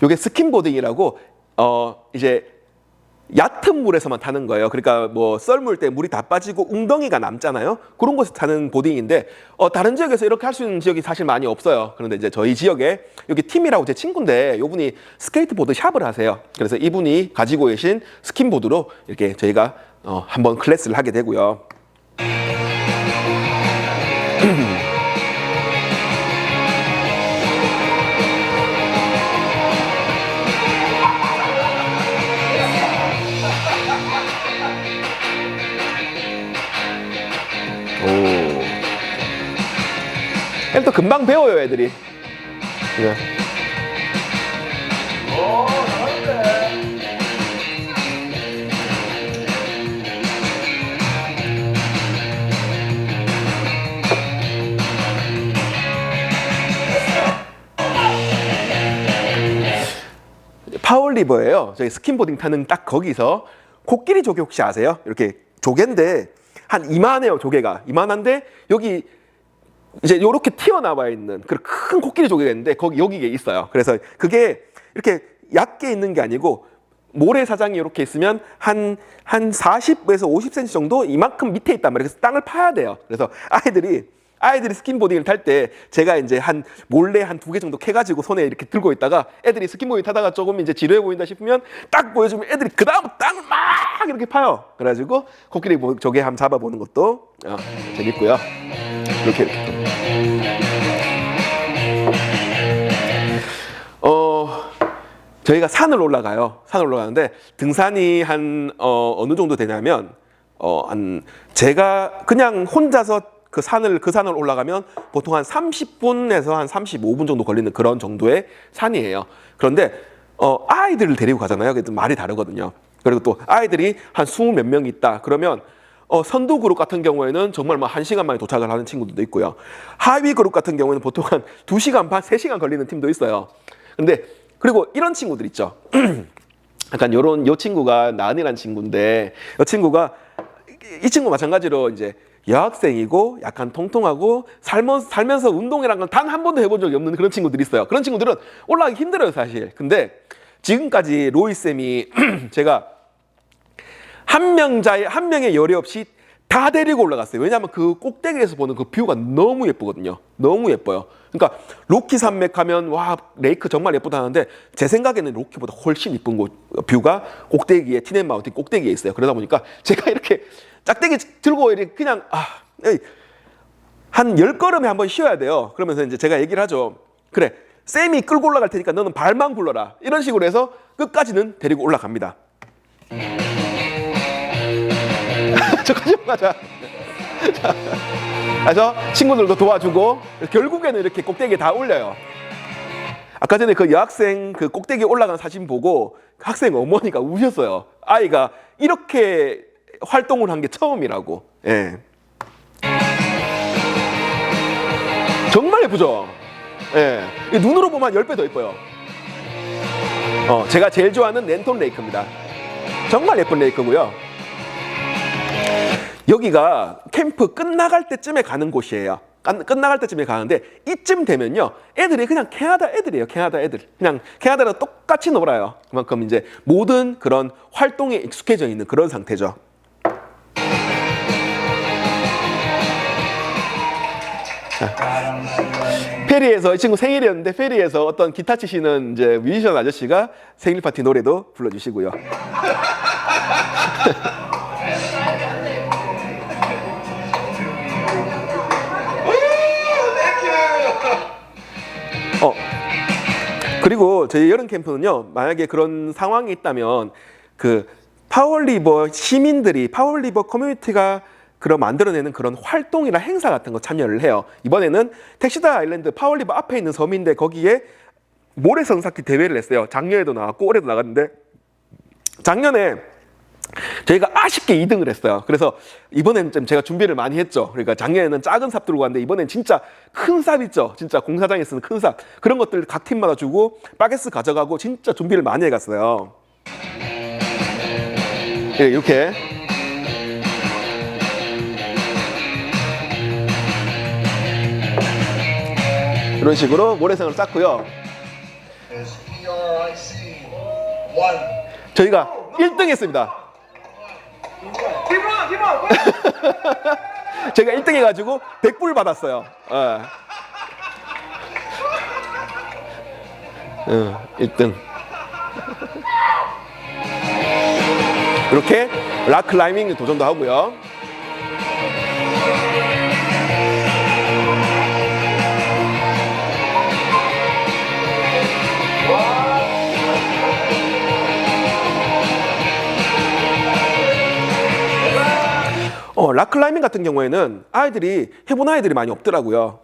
요게 스킨보딩이라고 이제 얕은 물에서만 타는 거예요. 그러니까 뭐 썰물 때 물이 다 빠지고 웅덩이가 남잖아요. 그런 곳에서 타는 보딩인데 다른 지역에서 이렇게 할 수 있는 지역이 사실 많이 없어요. 그런데 이제 저희 지역에 여기 팀이라고 제 친구인데 이분이 스케이트보드 샵을 하세요. 그래서 이분이 가지고 계신 스킨보드로 이렇게 저희가 한번 클래스를 하게 되고요. 또 금방 배워요, 애들이. 네. 파워리버예요. 저희 스킨보딩 타는 딱 거기서 코끼리 조개 혹시 아세요? 이렇게 조개인데 한 이만해요, 조개가. 이만한데 여기 이제 이렇게 튀어나와 있는 그런 큰 코끼리 조개가 있는데 거기 여기에 있어요. 그래서 그게 이렇게 얕게 있는 게 아니고 모래사장이 이렇게 있으면 한 40에서 50cm 정도 이만큼 밑에 있단 말이에요. 그래서 땅을 파야 돼요. 그래서 아이들이 스킨보딩을 탈 때 제가 이제 몰래 한 2개 정도 캐가지고 손에 이렇게 들고 있다가 애들이 스킨보딩 타다가 조금 이제 지루해 보인다 싶으면 딱 보여주면 애들이 그 다음 땅을 막 이렇게 파요. 그래가지고 코끼리 조개 한번 잡아보는 것도 재밌고요. 이렇게. 저희가 산을 올라가요. 산을 올라가는데 등산이 어느 정도 되냐면 제가 그냥 혼자서 그 산을 올라가면 보통 한 30분에서 한 35분 정도 걸리는 그런 정도의 산이에요. 그런데 아이들을 데리고 가잖아요. 그래도 말이 다르거든요. 그리고 또 아이들이 한 20몇 명 있다. 그러면 선두 그룹 같은 경우에는 정말 뭐 1시간 만에 도착을 하는 친구들도 있고요. 하위 그룹 같은 경우에는 보통 한 2시간 반, 3시간 걸리는 팀도 있어요. 근데 그리고 이런 친구들 있죠. 약간 요 친구가 나은이라는 친구인데 이 친구 마찬가지로 이제 여학생이고 약간 통통하고 살면서 운동이란 건 단 한 번도 해본 적이 없는 그런 친구들이 있어요. 그런 친구들은 올라가기 힘들어요, 사실. 근데 지금까지 로이 쌤이 제가 한 명의 열애 없이 다 데리고 올라갔어요. 왜냐하면 그 꼭대기에서 보는 그 뷰가 너무 예쁘거든요. 너무 예뻐요. 그러니까 로키 산맥 가면 와 레이크 정말 예쁘다 하는데 제 생각에는 로키보다 훨씬 예쁜 뷰가 꼭대기에 티넨 마운틴 꼭대기에 있어요. 그러다 보니까 제가 이렇게 짝대기 들고 이렇게 그냥 한 10걸음에 한번 쉬어야 돼요. 그러면서 이제 제가 얘기를 하죠. 그래, 쌤이 끌고 올라갈 테니까 너는 발만 굴러라. 이런 식으로 해서 끝까지는 데리고 올라갑니다. 저까지 가자. 그래서 친구들도 도와주고 결국에는 이렇게 꼭대기에 다 올려요. 아까 전에 그 여학생 그 꼭대기에 올라간 사진 보고 학생 어머니가 우셨어요. 아이가 이렇게 활동을 한 게 처음이라고. 예. 정말 예쁘죠? 예. 눈으로 보면 10배 더 예뻐요. 제가 제일 좋아하는 랜턴 레이크입니다. 정말 예쁜 레이크고요. 여기가 캠프 끝나갈 때쯤에 가는 곳이에요. 끝나갈 때쯤에 가는데 이쯤 되면요 애들이 그냥 캐나다 애들이에요. 캐나다 애들 그냥 캐나다랑 똑같이 놀아요. 그만큼 이제 모든 그런 활동에 익숙해져 있는 그런 상태죠. 페리에서 이 친구 생일이었는데 페리에서 어떤 기타 치시는 이제 뮤지션 아저씨가 생일 파티 노래도 불러주시고요. 그리고 저희 여름 캠프는요, 만약에 그런 상황이 있다면 그 파워리버 시민들이 파워리버 커뮤니티가 만들어내는 그런 활동이나 행사 같은 거 참여를 해요. 이번에는 택시다 아일랜드 파워리버 앞에 있는 섬인데 거기에 모래성 쌓기 대회를 했어요. 작년에도 나왔고 올해도 나갔는데 작년에 저희가 아쉽게 2등을 했어요. 그래서 이번에는 좀 제가 준비를 많이 했죠. 그러니까 작년에는 작은 삽 들고 갔는데 이번엔 진짜 큰 삽 있죠. 진짜 공사장에 쓰는 큰 삽. 그런 것들 각 팀마다 주고 바게스 가져가고 진짜 준비를 많이 해갔어요. 예, 이렇게. 이런 식으로 모래성을 쌓고요. 저희가 1등 했습니다. 제가 1등 해가지고 100불 받았어요. 1등. 이렇게 락 클라이밍 도전도 하고요. 락클라이밍 같은 경우에는 해본 아이들이 많이 없더라고요.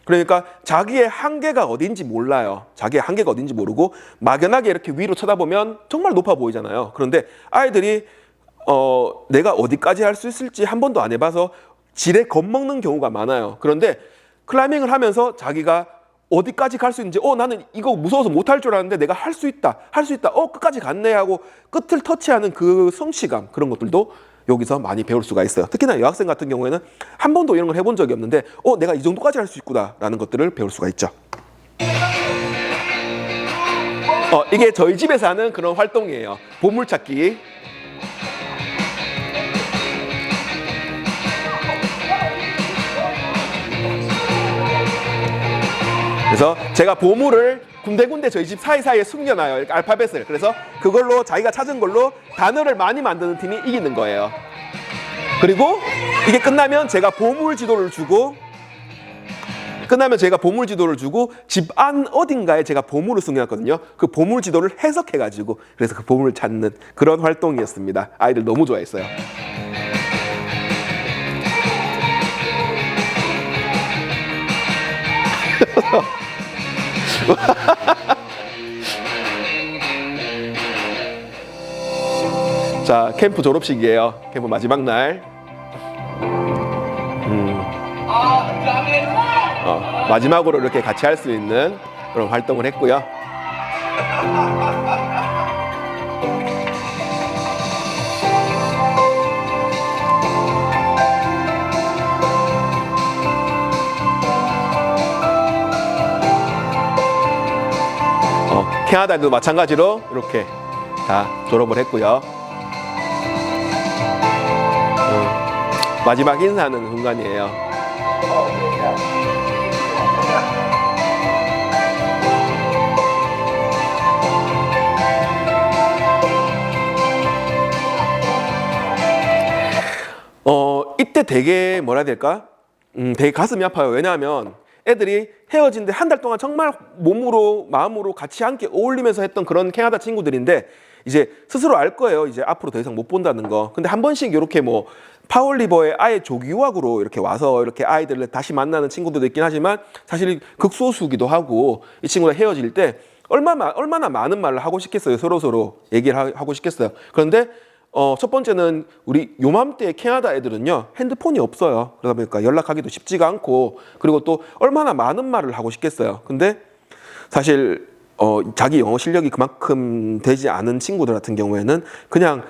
그러니까 자기의 한계가 어딘지 몰라요. 자기의 한계가 어딘지 모르고 막연하게 이렇게 위로 쳐다보면 정말 높아 보이잖아요. 그런데 아이들이 내가 어디까지 할 수 있을지 한 번도 안 해봐서 지레 겁먹는 경우가 많아요. 그런데 클라이밍을 하면서 자기가 어디까지 갈 수 있는지 나는 이거 무서워서 못할 줄 알았는데 내가 할 수 있다. 끝까지 갔네 하고 끝을 터치하는 그 성취감 그런 것들도 여기서 많이 배울 수가 있어요. 특히나 여학생 같은 경우에는 한 번도 이런 걸 해본 적이 없는데 내가 이 정도까지 할 수 있구나라는 것들을 배울 수가 있죠. 이게 저희 집에서 하는 그런 활동이에요. 보물찾기. 그래서 제가 보물을 군데군데 저희 집 사이사이에 숨겨놔요. 알파벳을. 그래서 그걸로 자기가 찾은 걸로 단어를 많이 만드는 팀이 이기는 거예요. 그리고 이게 끝나면 제가 보물 지도를 주고 집 안 어딘가에 제가 보물을 숨겨놨거든요. 그 보물 지도를 해석해가지고 그래서 그 보물을 찾는 그런 활동이었습니다. 아이들 너무 좋아했어요. 자, 캠프 졸업식이에요. 캠프 마지막 날. 마지막으로 이렇게 같이 할 수 있는 그런 활동을 했고요. 캐나다도 마찬가지로 이렇게 다 졸업을 했고요. 마지막 인사하는 순간이에요. 이때 되게 뭐라 해야 될까? 되게 가슴이 아파요. 왜냐하면 애들이 헤어진데 한 달 동안 정말 몸으로 마음으로 같이 함께 어울리면서 했던 그런 캐나다 친구들인데 이제 스스로 알 거예요. 이제 앞으로 더 이상 못 본다는 거. 근데 한 번씩 이렇게 뭐 파울리버에 아예 조기유학으로 이렇게 와서 이렇게 아이들을 다시 만나는 친구들도 있긴 하지만 사실 극소수기도 하고 이 친구가 헤어질 때 얼마나 많은 말을 하고 싶겠어요. 서로 얘기를 하고 싶겠어요. 그런데 첫 번째는 우리 요맘때 캐나다 애들은요 핸드폰이 없어요. 그러다 보니까 연락하기도 쉽지가 않고 그리고 또 얼마나 많은 말을 하고 싶겠어요. 근데 사실 자기 영어 실력이 그만큼 되지 않은 친구들 같은 경우에는 그냥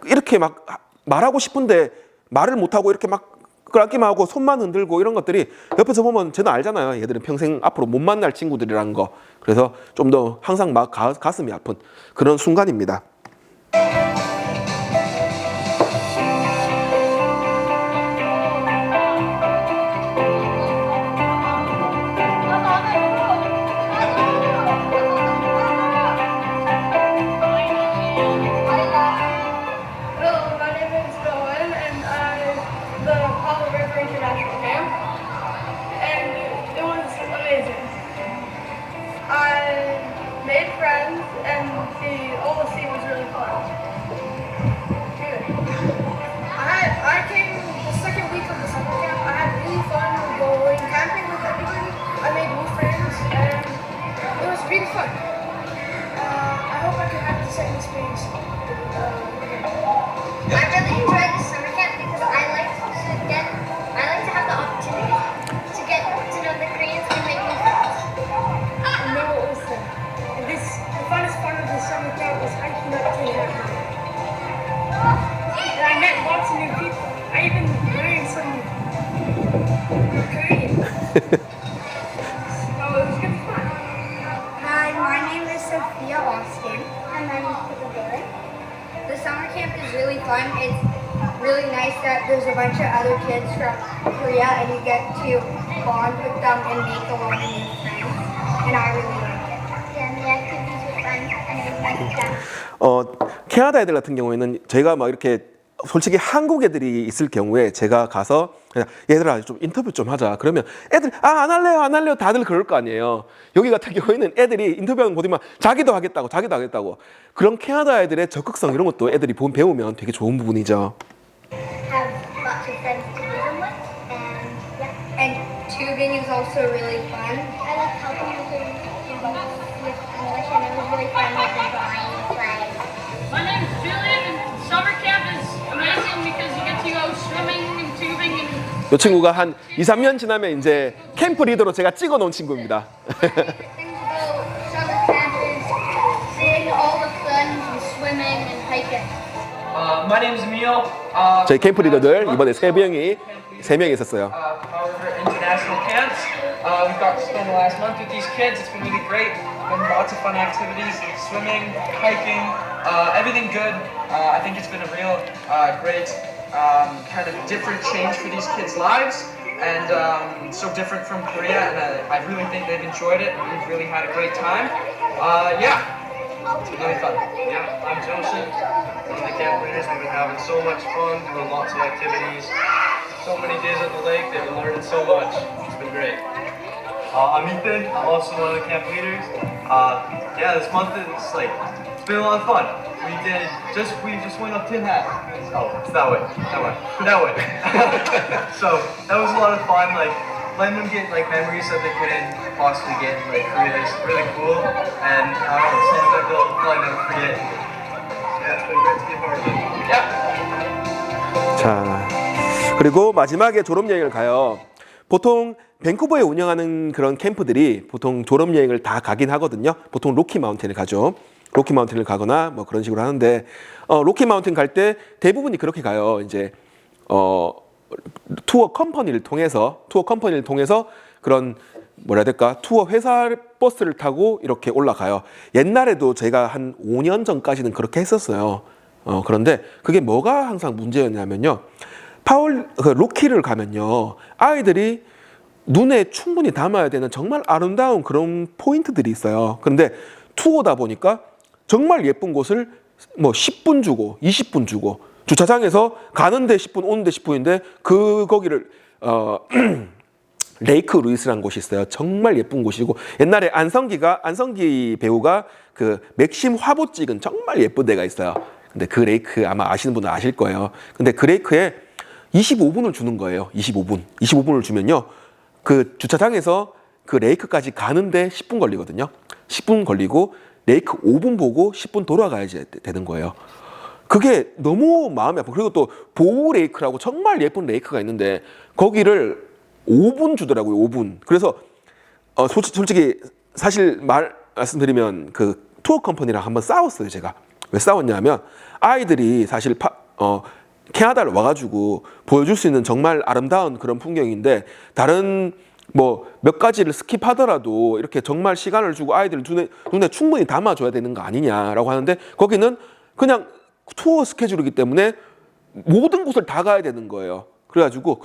이렇게 막 말하고 싶은데 말을 못하고 이렇게 막 끌기만 하고 손만 흔들고 이런 것들이 옆에서 보면 저는 알잖아요. 얘들은 평생 앞으로 못 만날 친구들이라는 거. 그래서 좀 더 항상 막 가슴이 아픈 그런 순간입니다. Hi, my name is Sophia Austin, and my name is Isabella. The summer camp is really fun. It's really nice that there's a bunch of other kids from Korea, and you get to bond with them and make a lot of new friends. And I really like it. Yeah, the activities were fun, and I liked them. 캐나다 애들 같은 경우에는 제가 막 이렇게 솔직히 한국 애들이 있을 경우에 제가 가서 그냥 얘들아 좀 인터뷰 좀 하자. 그러면 애들 안 할래요 다들 그럴 거 아니에요. 여기 같은 경우에는 애들이 인터뷰하는 거 보면 자기도 하겠다고 그런 캐나다 애들의 적극성 이런 것도 애들이 배우면 되게 좋은 부분이죠. Have lots of friends to do them with, and yeah. And tubing is also really fun. I like helping with English, and it was really fun with the drawing play. My name's Julian, and summer camp is amazing because you get to go swimming and tubing and. 이 친구가 한 2, 3년 지나면 이제 캠프 리더로 제가 찍어 놓은 친구입니다. Things about summer camp is seeing all the fun and swimming and hiking. My name is Emil. 저희 캠프 리더들 이번에 세 명이 있었어요. However, international camps. We've got to spend the last month with these kids. It's been really great. Been lots of fun activities, swimming, hiking, everything good. I think it's been a real great kind of different change for these kids' lives. And so different from Korea, and I really think they've enjoyed it. We've really had a great time. Yeah, it's been really fun. Yeah, I'm Joseph, one of the camp leaders. We've been having so much fun, doing lots of activities. So many days at the lake, they've been learning so much. It's been great. I'm Ethan, I'm also one of the camp leaders. Yeah, this month it's been a lot of fun. We just went up Tin Hat. Oh, it's that way. So that was a lot of fun. Letting them get memories that they couldn't possibly get in Korea is really cool, and I don't know, something that they'll probably never forget. Yeah, it's been great to be a part of it. Yeah. 자, 그리고 마지막에 졸업여행을 가요. 보통 밴쿠버에 운영하는 그런 캠프들이 보통 졸업여행을 다 가긴 하거든요. 보통 로키 마운틴을 가죠. 로키 마운틴을 가거나 뭐 그런 식으로 하는데 로키 마운틴 갈 때 대부분이 그렇게 가요. 이제 투어 컴퍼니를 통해서 그런 뭐라 해야 될까? 투어 회사 버스를 타고 이렇게 올라가요. 옛날에도 제가 한 5년 전까지는 그렇게 했었어요. 그런데 그게 뭐가 항상 문제였냐면요. 로키를 가면요. 아이들이 눈에 충분히 담아야 되는 정말 아름다운 그런 포인트들이 있어요. 그런데 투어다 보니까 정말 예쁜 곳을 뭐 10분 주고 20분 주고 주차장에서 가는데 10분 오는데 10분인데 거기를 레이크 루이스라는 곳이 있어요. 정말 예쁜 곳이고 옛날에 안성기 배우가 그 맥심 화보 찍은 정말 예쁜 데가 있어요. 근데 그 레이크 아마 아시는 분은 아실 거예요. 근데 그 레이크에 25분을 주는 거예요. 25분을 주면요. 그 주차장에서 그 레이크까지 가는데 10분 걸리거든요. 10분 걸리고 레이크 5분 보고 10분 돌아가야지 되는 거예요. 그게 너무 마음이 아프고 그리고 또 보우 레이크라고 정말 예쁜 레이크가 있는데 거기를 5분 주더라고요. 5분. 그래서 솔직히 사실 말씀드리면 그 투어 컴퍼니랑 한번 싸웠어요. 제가. 왜 싸웠냐면 아이들이 사실 캐나다를 와가지고 보여줄 수 있는 정말 아름다운 그런 풍경인데 다른 뭐 몇 가지를 스킵하더라도 이렇게 정말 시간을 주고 아이들 눈에 충분히 담아줘야 되는 거 아니냐라고 하는데 거기는 그냥 투어 스케줄이기 때문에 모든 곳을 다 가야 되는 거예요. 그래가지고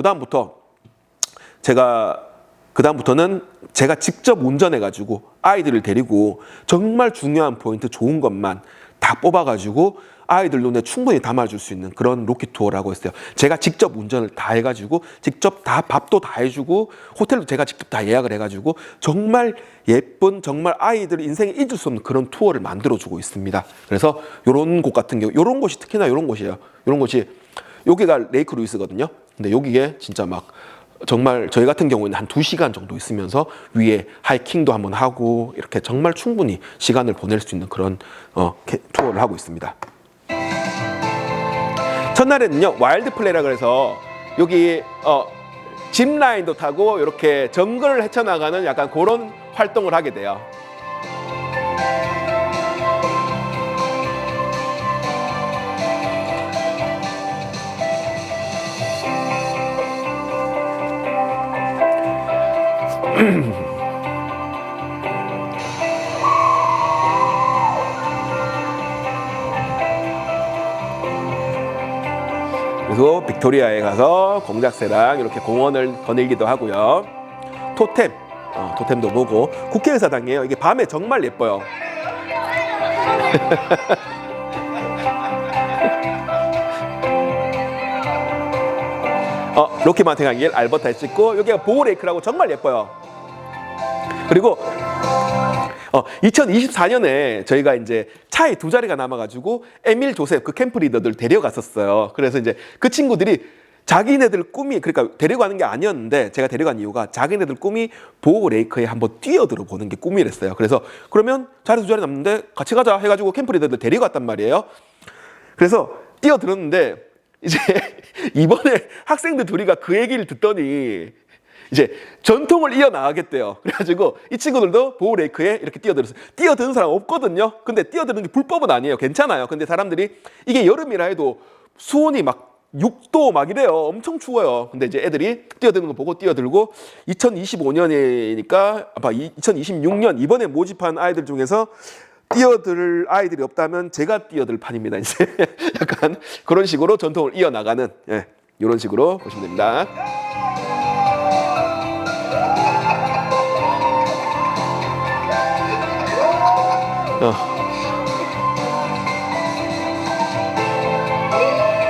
그다음부터는 제가 직접 운전해가지고 아이들을 데리고 정말 중요한 포인트 좋은 것만 다 뽑아가지고 아이들 눈에 충분히 담아줄 수 있는 그런 로키 투어라고 했어요. 제가 직접 운전을 다 해가지고 직접 다 밥도 다 해주고 호텔도 제가 직접 다 예약을 해가지고 정말 예쁜 정말 아이들 인생에 잊을 수 없는 그런 투어를 만들어주고 있습니다. 그래서 이런 곳 같은 경우 이런 곳이 특히나 이런 곳이에요. 이런 곳이 여기가 레이크 루이스거든요. 근데 여기에 진짜 막 정말 저희 같은 경우에는 한 2시간 정도 있으면서 위에 하이킹도 한번 하고 이렇게 정말 충분히 시간을 보낼 수 있는 그런 투어를 하고 있습니다. 첫날에는요 와일드 플레이라 그래서 여기 짚 라인도 타고 이렇게 정글을 헤쳐나가는 약간 그런 활동을 하게 돼요. 그리고 빅토리아에 가서 공작새랑 이렇게 공원을 거닐기도 하고요. 토템도 보고 국회의사당이에요. 이게 밤에 정말 예뻐요. 로키 마운틴 가길 알버타에 찍고 여기가 보우레이크라고 정말 예뻐요. 그리고 2024년에 저희가 이제 차에 2자리가 남아가지고 에밀 조셉 그 캠프 리더들 데려갔었어요. 그래서 이제 그 친구들이 자기네들 꿈이 그러니까 데려가는 게 아니었는데 제가 데려간 이유가 자기네들 꿈이 보우 레이크에 한번 뛰어들어 보는 게 꿈이랬어요. 그래서 그러면 자리 2자리 남는데 같이 가자 해가지고 캠프 리더들 데려갔단 말이에요. 그래서 뛰어들었는데 이제 이번에 학생들 둘이가 그 얘기를 듣더니 이제 전통을 이어나가겠대요. 그래가지고 이 친구들도 보호레이크에 이렇게 뛰어들었어요. 뛰어드는 사람 없거든요. 근데 뛰어드는 게 불법은 아니에요. 괜찮아요. 근데 사람들이 이게 여름이라 해도 수온이 막 6도 막 이래요. 엄청 추워요. 근데 이제 애들이 뛰어드는 거 보고 뛰어들고 2025년이니까 아마 2026년 이번에 모집한 아이들 중에서 뛰어들 아이들이 없다면 제가 뛰어들 판입니다. 이제 약간 그런 식으로 전통을 이어나가는 예, 이런 식으로 보시면 됩니다.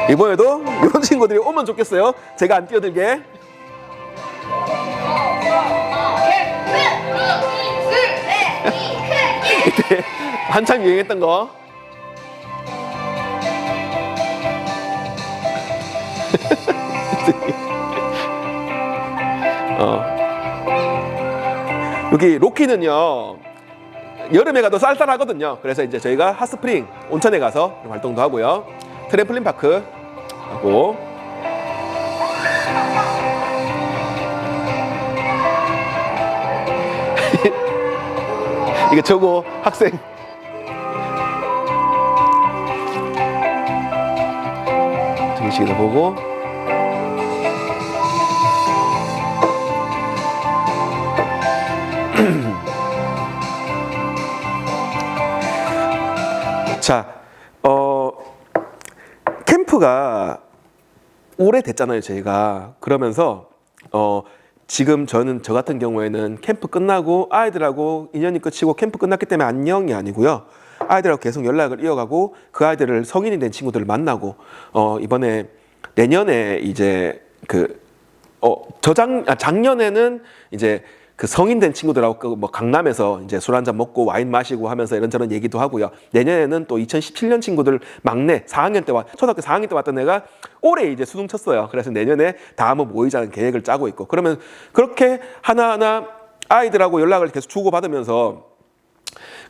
이번에도 이런 친구들이 오면 좋겠어요. 제가 안 뛰어들게. 그때 한참 유행했던 거. 여기 로키는요 여름에 가도 쌀쌀하거든요. 그래서 이제 저희가 핫스프링 온천에 가서 활동도 하고요. 트램플린 파크 하고 이게 저거 학생 등식에서 보고 자, 캠프가 오래됐잖아요, 저희가. 그러면서 지금 저 같은 경우에는 캠프 끝나고 아이들하고 인연이 끝이고 캠프 끝났기 때문에 안녕이 아니고요. 아이들하고 계속 연락을 이어가고 그 아이들을 성인이 된 친구들을 만나고 이번에 내년에 이제 작년에는 이제 그 성인 된 친구들하고 뭐 강남에서 이제 술 한잔 먹고 와인 마시고 하면서 이런저런 얘기도 하고요. 내년에는 또 2017년 친구들 막내 4학년 때 초등학교 4학년 때 왔던 애가 올해 이제 수능 쳤어요. 그래서 내년에 다 한번 모이자는 계획을 짜고 있고 그러면 그렇게 하나하나 아이들하고 연락을 계속 주고받으면서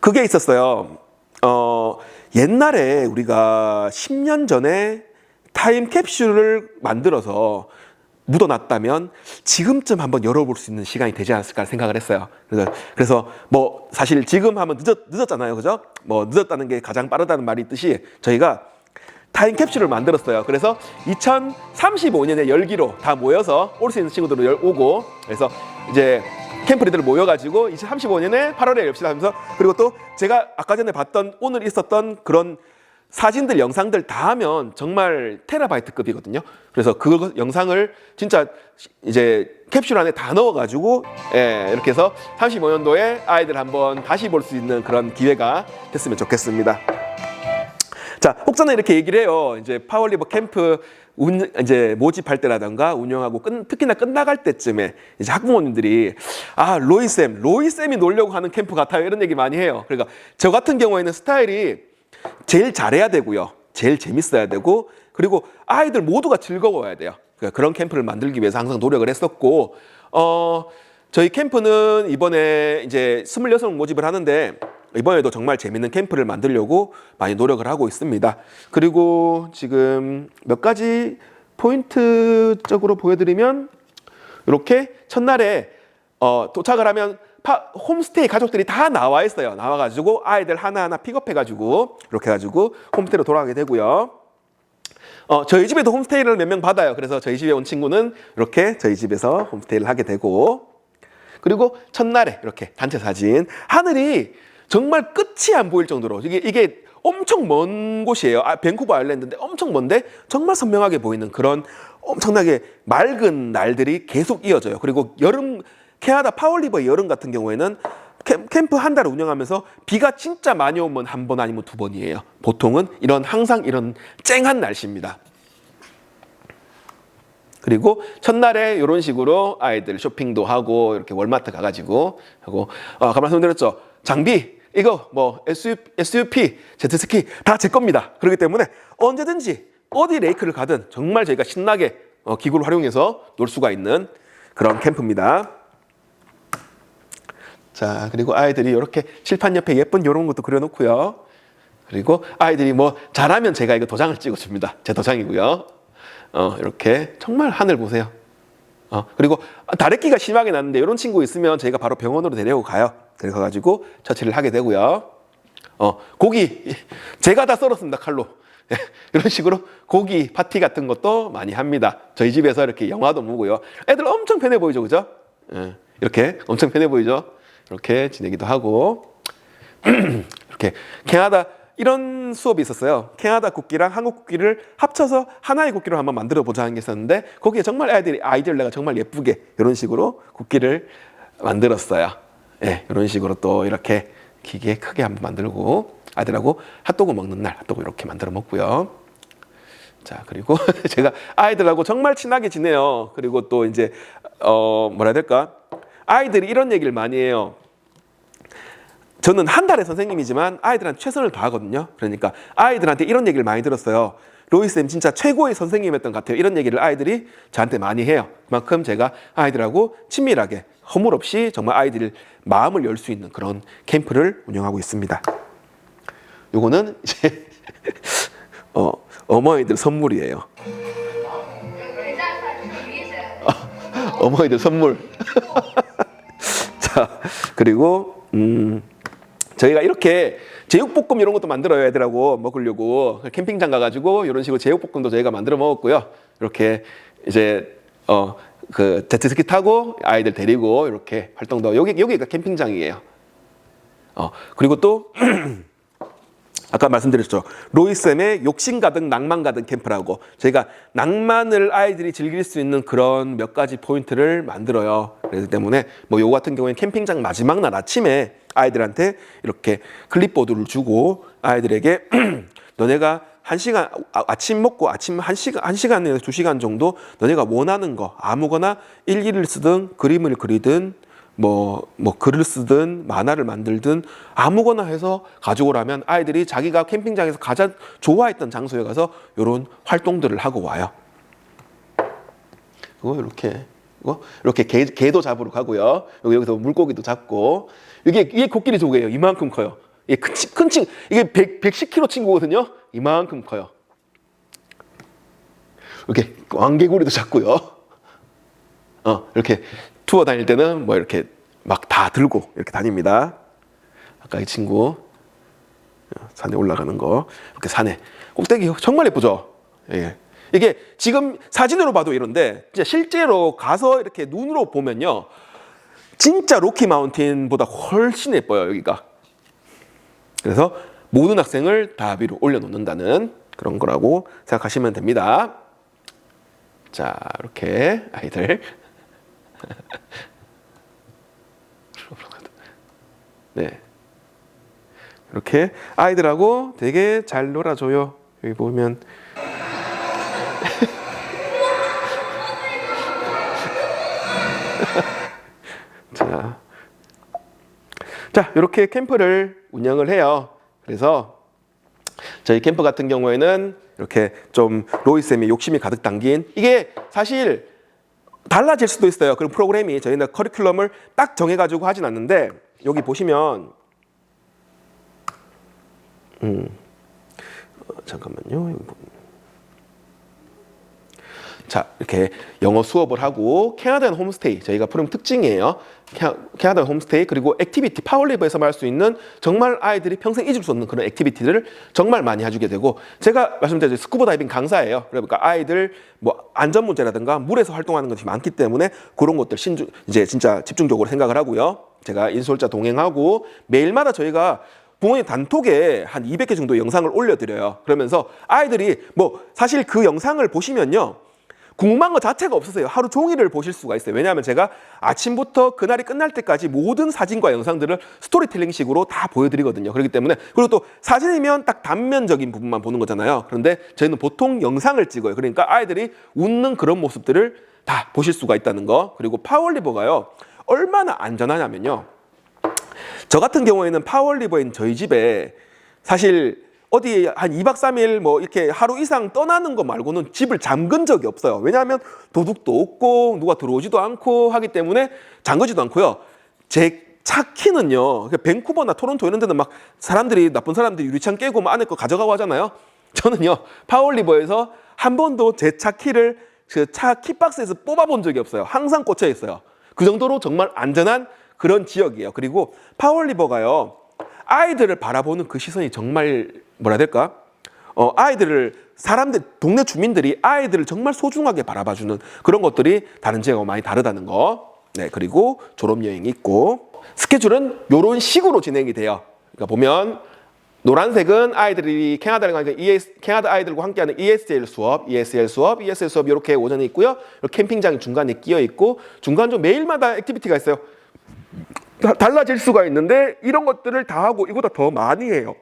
그게 있었어요. 옛날에 우리가 10년 전에 타임캡슐을 만들어서 묻어놨다면 지금쯤 한번 열어볼 수 있는 시간이 되지 않았을까 생각을 했어요. 그래서 뭐 사실 지금 하면 늦었잖아요, 그죠? 뭐 늦었다는 게 가장 빠르다는 말이 있듯이 저희가 타임캡슐을 만들었어요. 그래서 2035년에 열기로 다 모여서 올 수 있는 친구들을 오고 그래서 이제 캠프리들 모여가지고 2035년에 8월에 엽시다 하면서 그리고 또 제가 아까 전에 봤던 오늘 있었던 그런 사진들, 영상들 다 하면 정말 테라바이트급이거든요. 그래서 그 영상을 진짜 이제 캡슐 안에 다 넣어가지고 이렇게 해서 35년도에 아이들 한번 다시 볼 수 있는 그런 기회가 됐으면 좋겠습니다. 자, 혹자는 이렇게 얘기를 해요. 이제 파워리버 캠프 이제 모집할 때라던가 운영하고 특히나 끝나갈 때쯤에 이제 학부모님들이 로이쌤이 놀려고 하는 캠프 같아요. 이런 얘기 많이 해요. 그러니까 저 같은 경우에는 스타일이 제일 잘해야 되고요. 제일 재밌어야 되고 그리고 아이들 모두가 즐거워야 돼요. 그러니까 그런 캠프를 만들기 위해서 항상 노력을 했었고 저희 캠프는 이번에 이제 26명 모집을 하는데 이번에도 정말 재밌는 캠프를 만들려고 많이 노력을 하고 있습니다. 그리고 지금 몇 가지 포인트적으로 보여드리면 이렇게 첫날에 도착을 하면 홈스테이 가족들이 다 나와 있어요. 나와가지고 아이들 하나하나 픽업해가지고 이렇게 해가지고 홈스테이로 돌아가게 되고요. 저희 집에도 홈스테이를 몇 명 받아요. 그래서 저희 집에 온 친구는 이렇게 저희 집에서 홈스테이를 하게 되고 그리고 첫날에 이렇게 단체 사진 하늘이 정말 끝이 안 보일 정도로 이게 엄청 먼 곳이에요. 밴쿠버 아일랜드인데 엄청 먼데 정말 선명하게 보이는 그런 엄청나게 맑은 날들이 계속 이어져요. 그리고 캐나다 파워리버의 여름 같은 경우에는 캠프 한 달을 운영하면서 비가 진짜 많이 오면 한 번 아니면 두 번이에요. 보통은 항상 이런 쨍한 날씨입니다. 그리고 첫날에 이런 식으로 아이들 쇼핑도 하고 이렇게 월마트 가가지고 하고 아까 말씀드렸죠. 장비 이거 뭐 SUP, 제트스키 다 제 겁니다. 그렇기 때문에 언제든지 어디 레이크를 가든 정말 저희가 신나게 기구를 활용해서 놀 수가 있는 그런 캠프입니다. 자, 그리고 아이들이 이렇게 칠판 옆에 예쁜 이런 것도 그려놓고요. 그리고 아이들이 뭐 잘하면 제가 이거 도장을 찍어줍니다. 제 도장이고요. 이렇게 정말 하늘 보세요. 그리고 다래끼가 심하게 났는데 이런 친구 있으면 저희가 바로 병원으로 데리고 가요. 그래서 가지고 처치를 하게 되고요. 고기 제가 다 썰었습니다, 칼로. 이런 식으로 고기 파티 같은 것도 많이 합니다. 저희 집에서 이렇게 영화도 보고요. 애들 엄청 편해 보이죠, 그죠? 이렇게 엄청 편해 보이죠? 이렇게 지내기도 하고 이렇게 캐나다 이런 수업이 있었어요. 캐나다 국기랑 한국 국기를 합쳐서 하나의 국기로 한번 만들어 보자 하는 게 있었는데 거기에 정말 아이들 내가 정말 예쁘게 이런 식으로 국기를 만들었어요. 예, 이런 식으로 또 이렇게 기계 크게 한번 만들고 아이들하고 핫도그 먹는 날 핫도그 이렇게 만들어 먹고요. 자, 그리고 제가 아이들하고 정말 친하게 지내요. 그리고 또 이제 뭐라 해야 될까? 아이들이 이런 얘기를 많이 해요. 저는 한 달의 선생님이지만 아이들한테 최선을 다하거든요. 그러니까 아이들한테 이런 얘기를 많이 들었어요. 로이쌤 진짜 최고의 선생님이었던 것 같아요. 이런 얘기를 아이들이 저한테 많이 해요. 그만큼 제가 아이들하고 친밀하게 허물 없이 정말 아이들 마음을 열 수 있는 그런 캠프를 운영하고 있습니다. 요거는 이제 어머니들 선물이에요. 어머니들 선물. 자, 그리고 저희가 이렇게 제육볶음 이런 것도 만들어요. 애들하고 먹으려고 캠핑장 가가지고 이런 식으로 제육볶음도 저희가 만들어 먹었고요. 이렇게 이제 그 제트스키 타고 아이들 데리고 이렇게 활동도 여기가 캠핑장이에요. 그리고 또 아까 말씀드렸죠. 로이쌤의 욕심 가득 낭만 가득 캠프라고 저희가 낭만을 아이들이 즐길 수 있는 그런 몇 가지 포인트를 만들어요. 그렇기 때문에 뭐 요거 같은 경우에는 캠핑장 마지막 날 아침에 아이들한테 이렇게 클립보드를 주고 아이들에게 너네가 1시간 아침 먹고 아침 1시간에서 2시간 정도 너네가 원하는 거 아무거나 일기를 쓰든 그림을 그리든 뭐 글을 쓰든 만화를 만들든 아무거나 해서 가져오라면 아이들이 자기가 캠핑장에서 가장 좋아했던 장소에 가서 이런 활동들을 하고 와요. 이렇게 개도 잡으러 가고요. 여기서 물고기도 잡고 이게 코끼리 조개예요. 이만큼 커요. 이게 큰 친구, 이게 110kg 친구거든요. 이만큼 커요. 이렇게 왕개구리도 잡고요. 이렇게 투어 다닐 때는 뭐 이렇게 막 다 들고 이렇게 다닙니다. 아까 이 친구 산에 올라가는 거 이렇게 산에 꼭대기 정말 예쁘죠. 예. 이게 지금 사진으로 봐도 이런데 진짜 실제로 가서 이렇게 눈으로 보면요, 진짜 로키 마운틴보다 훨씬 예뻐요 여기가. 그래서 모든 학생을 다 위로 올려놓는다는 그런 거라고 생각하시면 됩니다. 자, 이렇게 아이들 네, 이렇게 아이들하고 되게 잘 놀아줘요. 여기 보면 자, 이렇게 캠프를 운영을 해요. 그래서 저희 캠프 같은 경우에는 이렇게 좀 로이쌤이 욕심이 가득 담긴, 이게 사실 달라질 수도 있어요. 그런 프로그램이 저희는 커리큘럼을 딱 정해가지고 하진 않는데 여기 보시면 잠깐만요. 자, 이렇게 영어 수업을 하고 캐나다인 홈스테이 저희가 프로그램 특징이에요. 캐나다인 홈스테이 그리고 액티비티 파워리버에서만 할 수 있는 정말 아이들이 평생 잊을 수 없는 그런 액티비티들을 정말 많이 해주게 되고, 제가 말씀드린 스쿠버 다이빙 강사예요. 그러니까 아이들 뭐 안전 문제라든가 물에서 활동하는 것이 많기 때문에 그런 것들 이제 진짜 집중적으로 생각을 하고요. 제가 인솔자 동행하고 매일마다 저희가 부모님 단톡에 한 200개 정도 영상을 올려드려요. 그러면서 아이들이 뭐 사실 그 영상을 보시면요, 궁금한 것 자체가 없으세요. 하루 종일을 보실 수가 있어요. 왜냐하면 제가 아침부터 그날이 끝날 때까지 모든 사진과 영상들을 스토리텔링식으로 다 보여드리거든요. 그렇기 때문에, 그리고 또 사진이면 딱 단면적인 부분만 보는 거잖아요. 그런데 저희는 보통 영상을 찍어요. 그러니까 아이들이 웃는 그런 모습들을 다 보실 수가 있다는 거. 그리고 파워리버가요, 얼마나 안전하냐면요, 저 같은 경우에는 파워리버인 저희 집에 사실 어디 한 2박 3일 뭐 이렇게 하루 이상 떠나는 거 말고는 집을 잠근 적이 없어요. 왜냐하면 도둑도 없고 누가 들어오지도 않고 하기 때문에 잠그지도 않고요. 제 차 키는요, 밴쿠버나 토론토 이런 데는 막 사람들이, 나쁜 사람들이 유리창 깨고 막 안에 거 가져가고 하잖아요. 저는요, 파워리버에서 한 번도 제 차 키를 그 차 킥박스에서 뽑아본 적이 없어요. 항상 꽂혀 있어요. 그 정도로 정말 안전한 그런 지역이에요. 그리고 파워리버가요, 아이들을 바라보는 그 시선이 정말 뭐라 해야 될까? 아이들을, 사람들, 동네 주민들이 아이들을 정말 소중하게 바라봐주는 그런 것들이 다른 지역하고 많이 다르다는 거. 네, 그리고 졸업여행이 있고, 스케줄은 이런 식으로 진행이 돼요. 그러니까 보면 노란색은 아이들이 캐나다 아이들과 함께하는 ESL 수업 이렇게 오전에 있고요. 캠핑장이 중간에 끼어 있고, 중간 좀 매일마다 액티비티가 있어요. 달라질 수가 있는데 이런 것들을 다 하고 이거보다 더 많이 해요.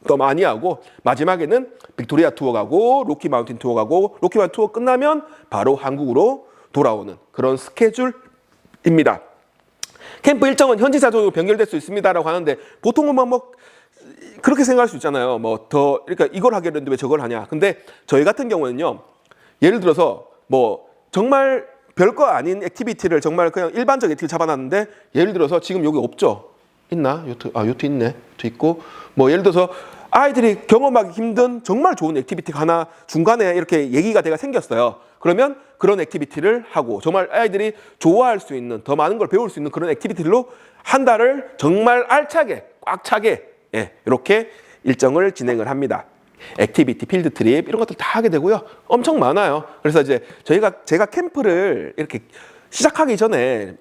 더 많이 하고 마지막에는 빅토리아 투어 가고 로키 마운틴 투어 가고, 로키 마운틴 투어 끝나면 바로 한국으로 돌아오는 그런 스케줄입니다. 캠프 일정은 현지 사정으로 변경될 수 있습니다라고 하는데, 보통은 뭐 그렇게 생각할 수 있잖아요. 그러니까 이걸 하게 되는데 왜 저걸 하냐. 근데 저희 같은 경우는요, 예를 들어서 뭐 정말 별거 아닌 액티비티를 정말 그냥 일반적 액티비티 잡아놨는데, 예를 들어서 지금 여기 없죠? 있나? 요트 있네. 요트 있고, 뭐 예를 들어서 아이들이 경험하기 힘든 정말 좋은 액티비티가 하나 중간에 이렇게 얘기가 돼가 생겼어요. 그러면 그런 액티비티를 하고, 정말 아이들이 좋아할 수 있는, 더 많은 걸 배울 수 있는 그런 액티비티로 한 달을 정말 알차게, 꽉 차게, 이렇게 일정을 진행을 합니다. 액티비티, 필드 트립 이런 것들 다 하게 되고요. 엄청 많아요. 그래서 이제 제가 캠프를 이렇게 시작하기 전에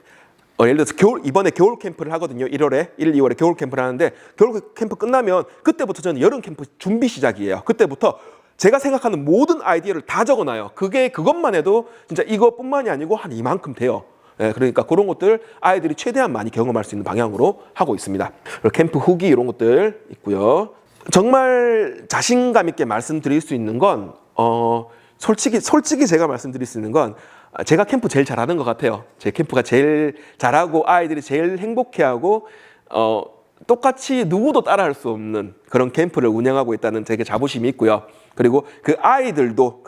예를 들어서 이번에 겨울 캠프를 하거든요. 1, 2월에 겨울 캠프를 하는데, 겨울 캠프 끝나면 그때부터 저는 여름 캠프 준비 시작이에요. 그때부터 제가 생각하는 모든 아이디어를 다 적어놔요. 그것만 해도 진짜 이것뿐만이 아니고 한 이만큼 돼요. 그러니까 그런 것들 아이들이 최대한 많이 경험할 수 있는 방향으로 하고 있습니다. 그리고 캠프 후기 이런 것들 있고요. 정말 자신감 있게 말씀드릴 수 있는 건 솔직히 제가 말씀드릴 수 있는 건, 제가 캠프 제일 잘하는 것 같아요. 제 캠프가 제일 잘하고 아이들이 제일 행복해하고 똑같이 누구도 따라할 수 없는 그런 캠프를 운영하고 있다는 되게 자부심이 있고요. 그리고 그 아이들도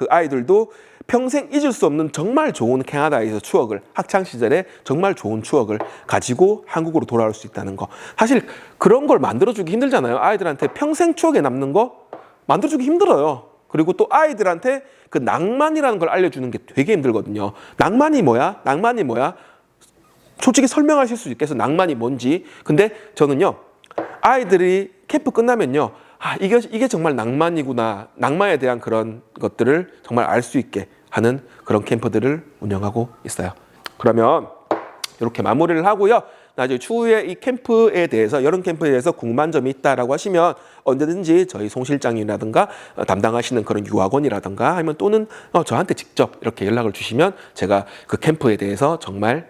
평생 잊을 수 없는 정말 좋은 캐나다에서 추억을, 학창 시절에 정말 좋은 추억을 가지고 한국으로 돌아올 수 있다는 거. 사실 그런 걸 만들어주기 힘들잖아요. 아이들한테 평생 추억에 남는 거 만들어주기 힘들어요. 그리고 또 아이들한테 그 낭만이라는 걸 알려주는 게 되게 힘들거든요. 낭만이 뭐야? 솔직히 설명하실 수 있겠어요, 낭만이 뭔지. 근데 저는요, 아이들이 캠프 끝나면요, 이게 정말 낭만이구나, 낭만에 대한 그런 것들을 정말 알 수 있게 하는 그런 캠프들을 운영하고 있어요. 그러면 이렇게 마무리를 하고요. 나중에 추후에 이 캠프에 대해서, 여름 캠프에 대해서 궁금한 점이 있다라고 하시면 언제든지 저희 송 실장이라든가 담당하시는 그런 유학원이라든가 아니면 또는 저한테 직접 이렇게 연락을 주시면 제가 그 캠프에 대해서 정말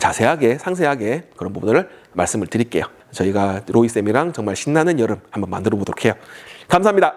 자세하게, 상세하게 그런 부분을 말씀을 드릴게요. 저희가 로이쌤이랑 정말 신나는 여름 한번 만들어 보도록 해요. 감사합니다.